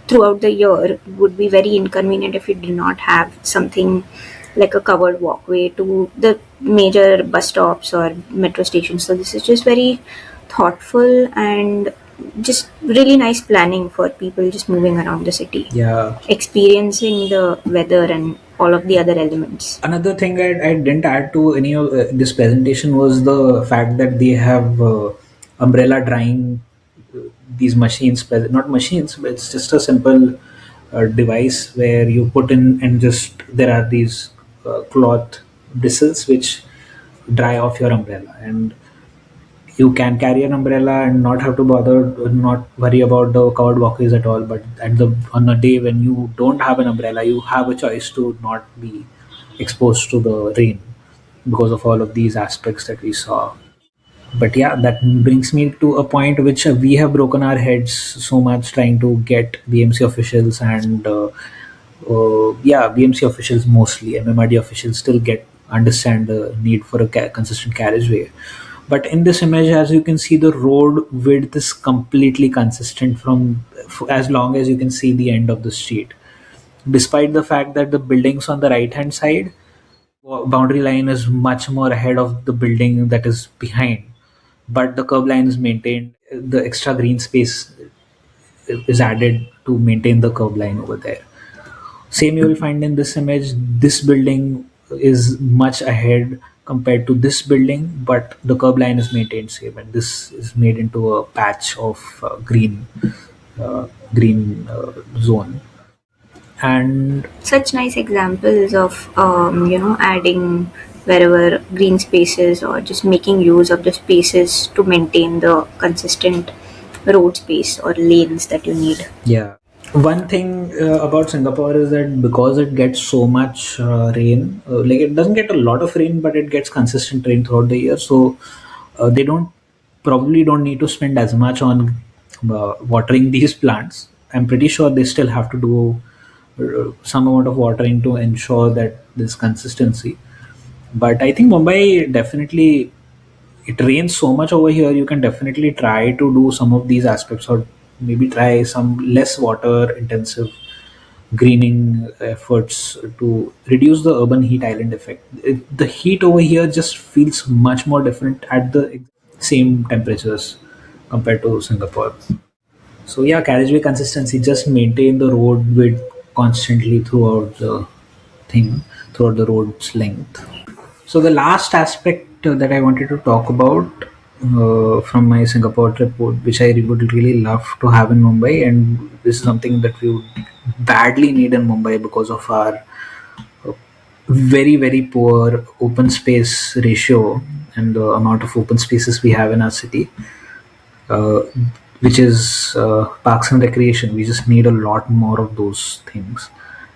Speaker 2: throughout the year would be very inconvenient if you do not have something like a covered walkway to the major bus stops or metro stations. So this is just very thoughtful and just really nice planning for people just moving around the city,
Speaker 1: Yeah.
Speaker 2: experiencing the weather and all of the other elements.
Speaker 1: Another thing I didn't add to any of this presentation was the fact that they have umbrella drying these machines, not machines, but it's just a simple device where you put in and just there are these cloth bristles which dry off your umbrella, and you can carry an umbrella and not have to not worry about the covered walkways at all. But on a day when you don't have an umbrella, you have a choice to not be exposed to the rain because of all of these aspects that we saw. But yeah, that brings me to a point which we have broken our heads so much trying to get BMC officials and yeah, BMC officials mostly, MMRD officials still get understand the need for a consistent carriageway. But in this image, as you can see, the road width is completely consistent from as long as you can see the end of the street, despite the fact that the buildings on the right hand side boundary line is much more ahead of the building that is behind, but the curb line is maintained. The extra green space is added to maintain the curb line over there. Same you will find in this image. This building is much ahead compared to this building, but the curb line is maintained same, and this is made into a patch of uh, green zone. And
Speaker 2: Such nice examples of adding wherever green spaces or just making use of the spaces to maintain the consistent road space or lanes that you need.
Speaker 1: yeah, one thing about Singapore is that because it gets so much rain, like it doesn't get a lot of rain, but it gets consistent rain throughout the year. So they don't need to spend as much on watering these plants. I'm pretty sure they still have to do some amount of watering to ensure that there's consistency. But I think Mumbai definitely, it rains so much over here, you can definitely try to do some of these aspects, or maybe try some less water intensive greening efforts to reduce the urban heat island effect. The heat over here just feels much more different at the same temperatures compared to Singapore. So yeah, carriageway consistency, just maintain the road width constantly throughout the thing, throughout the road's length. So the last aspect that I wanted to talk about from my Singapore trip, which I would really love to have in Mumbai, and this is something that we would badly need in Mumbai because of our very poor open space ratio and the amount of open spaces we have in our city, uh, which is parks and recreation. We just need a lot more of those things,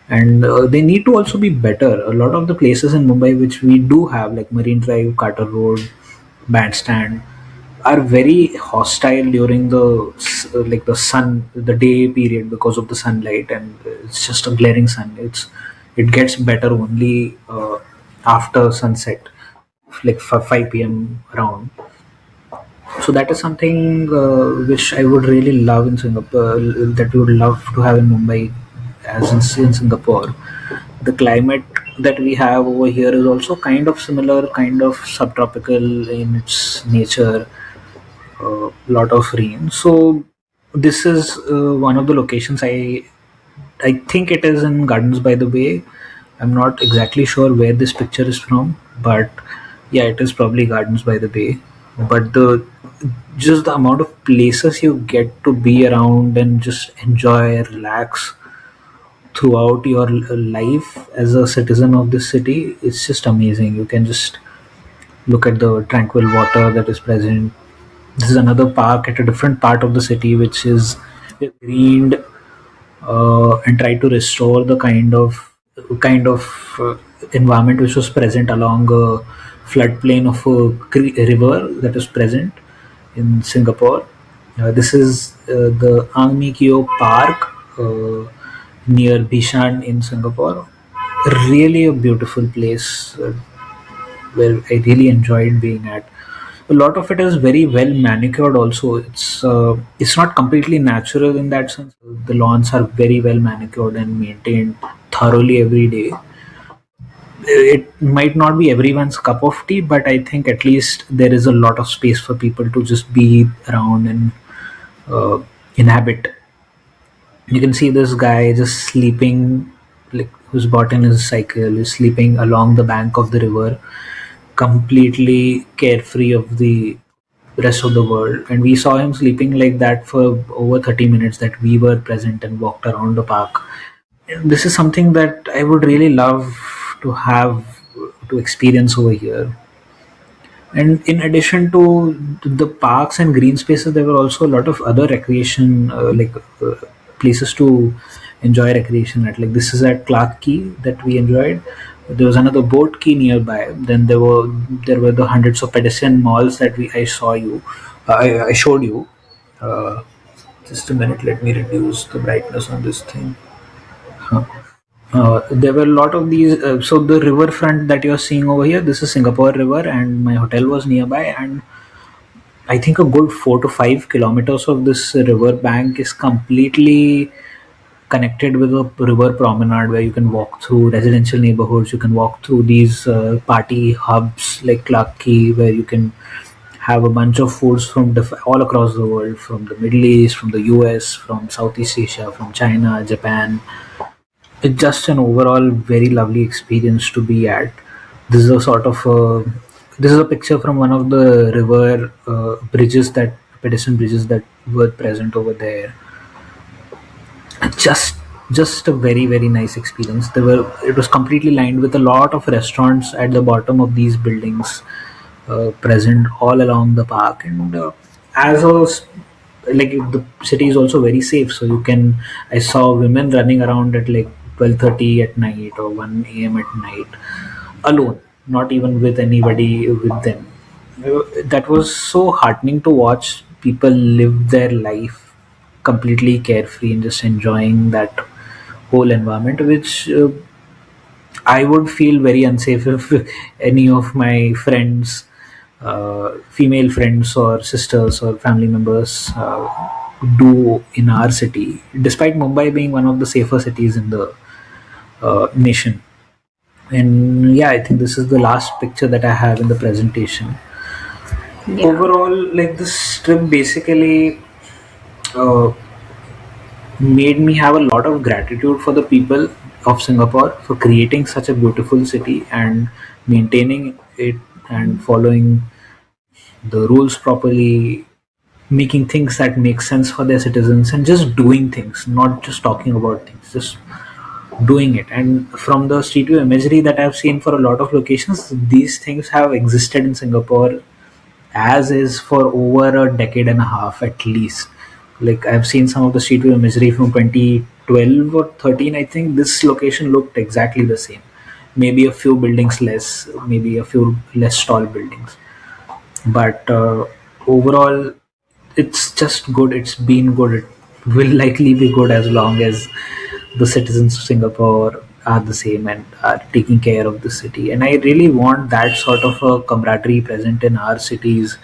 Speaker 1: and they need to also be better. A lot of the places in Mumbai which we do have, like Marine Drive, Carter Road, Bandstand, are very hostile during the like the sun, the day period, because of the sunlight, and it's just a glaring sun. It gets better only after sunset, like 5 p.m. around. So that is something which I would really love in Singapore, that we would love to have in Mumbai, as in Singapore. The climate that we have over here is also kind of similar, kind of subtropical in its nature, a lot of rain. So this is one of the locations. I think it is in Gardens by the Bay. I'm not exactly sure where this picture is from, but yeah, it is probably Gardens by the Bay. But the just the amount of places you get to be around and just enjoy, relax throughout your life as a citizen of this city, it's just amazing. You can just look at the tranquil water that is present. This is another park at a different part of the city, which is greened and try to restore the kind of environment which was present along a floodplain of a river that is present in Singapore. This is the Ang Mi Kio Park near Bishan in Singapore. Really a beautiful place where I really enjoyed being at. A lot of it is very well manicured. Also, it's not completely natural in that sense. The lawns are very well manicured and maintained thoroughly every day. It might not be everyone's cup of tea, but I think at least there is a lot of space for people to just be around and uh, inhabit. You can see this guy just sleeping, like who's bought in his cycle, is sleeping along the bank of the river, completely carefree of the rest of the world. And we saw him sleeping like that for over 30 minutes that we were present and walked around the park. And this is something that I would really love to have, to experience over here. And in addition to the parks and green spaces, there were also a lot of other recreation, places to enjoy recreation at. Like this is at Clark Key that we enjoyed. There was another boat key nearby. Then there were the hundreds of pedestrian malls that we I saw you, I showed you. Uh, just a minute, let me reduce the brightness on this thing. Huh. There were a lot of these. So the riverfront that you're seeing over here, this is Singapore River, and my hotel was nearby. And I think a good 4 to 5 kilometers of this river bank is completely connected with a river promenade where you can walk through residential neighborhoods. You can walk through these party hubs like Clark Key, where you can have a bunch of foods from all across the world, from the Middle East, from the US, from Southeast Asia, from China, Japan. It's just an overall very lovely experience to be at. This is a sort of this is a picture from one of the river bridges, that pedestrian bridges that were present over there. just just a very very nice experience. It was completely lined with a lot of restaurants at the bottom of these buildings, present all along the park. And as I was like, the city is also very safe, so you can I saw women running around at like 12:30 at night or 1 a.m. at night, alone, not even with anybody with them. That was so heartening to watch people live their life completely carefree and just enjoying that whole environment, which I would feel very unsafe if any of my friends, female friends or sisters or family members, do in our city, despite Mumbai being one of the safer cities in the nation. And yeah, I think this is the last picture that I have in the presentation.
Speaker 2: Yeah.
Speaker 1: Overall, like, this trip basically uh, made me have a lot of gratitude for the people of Singapore for creating such a beautiful city and maintaining it and following the rules properly, making things that make sense for their citizens, and just doing things, not just talking about things, just doing it. And from the street view imagery that I've seen for a lot of locations, these things have existed in Singapore as is for over a decade and a half at least. Like, I've seen some of the street view imagery from 2012 or 13. I think this location looked exactly the same. Maybe a few buildings less, maybe a few less tall buildings, but overall, it's just good. It's been good. It will likely be good as long as the citizens of Singapore are the same and are taking care of the city. And I really want that sort of a camaraderie present in our cities,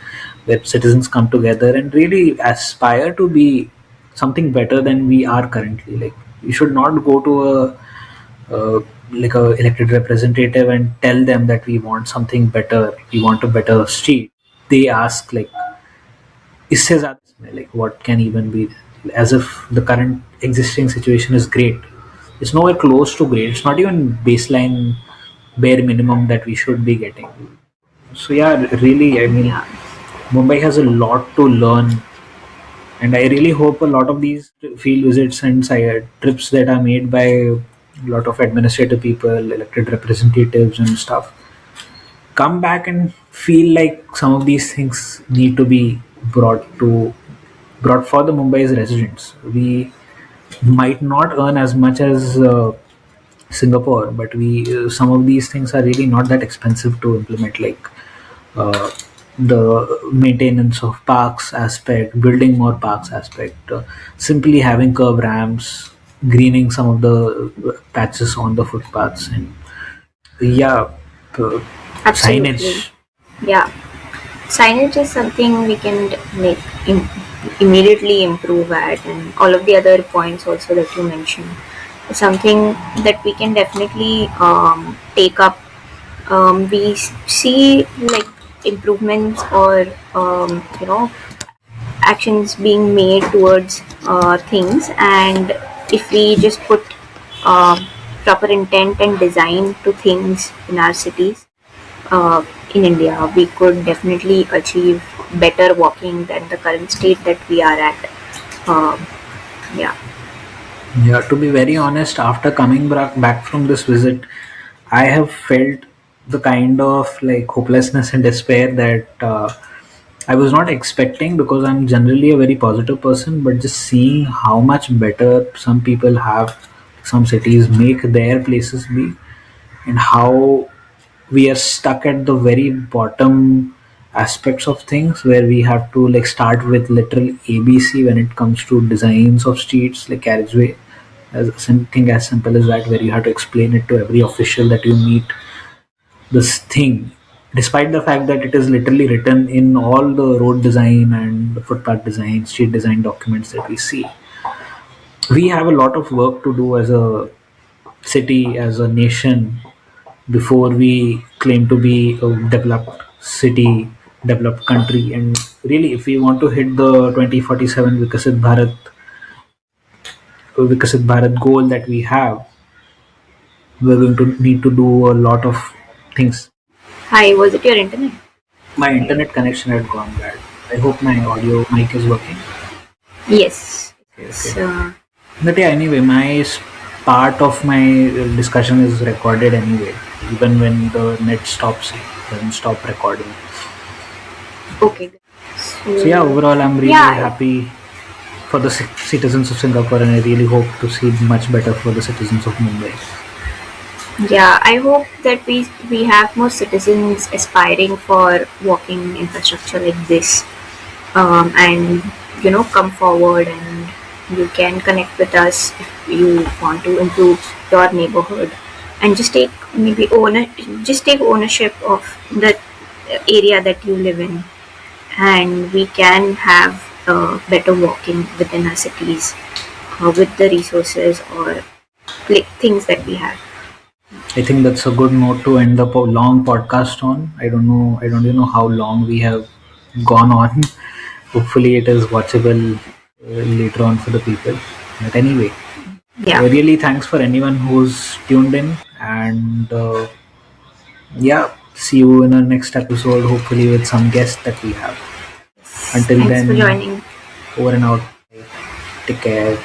Speaker 1: where citizens come together and really aspire to be something better than we are currently. Like, we should not go to like a elected representative and tell them that we want something better, we want a better street. They ask like, इससे ज़्यादा इसमें, like, what can even be, as if the current existing situation is great. It's nowhere close to great. It's not even baseline bare minimum that we should be getting. So yeah, really, I mean,
Speaker 2: Yeah.
Speaker 1: Mumbai has a lot to learn, and I really hope a lot of these field visits and trips that are made by a lot of administrative people, elected representatives, and stuff come back and feel like some of these things need to be brought for the Mumbai's residents. We might not earn as much as Singapore, but we some of these things are really not that expensive to implement, like uh, the maintenance of parks aspect, building more parks aspect, simply having curb ramps, greening some of the patches on the footpaths, and yeah, uh,
Speaker 2: Absolutely.
Speaker 1: signage.
Speaker 2: Yeah. Signage is something we can make immediately improve at, and all of the other points also that you mentioned is something that we can definitely take up. We see like improvements or actions being made towards things, and if we just put proper intent and design to things in our cities, in India, we could definitely achieve better walking than the current state that we are at. Um, yeah.
Speaker 1: Yeah, to be very honest, after coming back from this visit, I have felt the kind of like hopelessness and despair that I was not expecting, because I'm generally a very positive person. But just seeing how much better some people have, some cities make their places be, and how we are stuck at the very bottom aspects of things, where we have to like start with literal ABC when it comes to designs of streets, like carriageway, as something as simple as that, where you have to explain it to every official that you meet, this thing, despite the fact that it is literally written in all the road design and footpath design, street design documents that we see. We have a lot of work to do as a city, as a nation, before we claim to be a developed city, developed country. And really, if we want to hit the 2047 Vikasit Bharat goal that we have, we're going to need to do a lot of things.
Speaker 2: Hi, was it your internet?
Speaker 1: My internet connection had gone bad. I hope my audio mic is working.
Speaker 2: Yes.
Speaker 1: Okay, okay.
Speaker 2: So,
Speaker 1: But yeah, anyway, part of my discussion is recorded anyway. Even when the net stops, it doesn't stop recording.
Speaker 2: okay.
Speaker 1: So yeah,
Speaker 2: So,
Speaker 1: overall, I'm really
Speaker 2: yeah,
Speaker 1: happy for the citizens of Singapore, and I really hope to see much better for the citizens of Mumbai.
Speaker 2: yeah. I hope that we have more citizens aspiring for walking infrastructure like this, and come forward and you can connect with us if you want to improve your neighborhood and just take ownership of the area that you live in, and we can have better walking within our cities with the resources or things that we have.
Speaker 1: I think that's a good note to end the long podcast on. I don't know. I don't even know how long we have gone on. Hopefully, it is watchable later on for the people. But anyway,
Speaker 2: Yeah.
Speaker 1: really thanks for anyone who's tuned in, and yeah, see you in our next episode. Hopefully, with some guests that we have. Until
Speaker 2: Thanks for
Speaker 1: then,
Speaker 2: joining.
Speaker 1: over and out. Take care.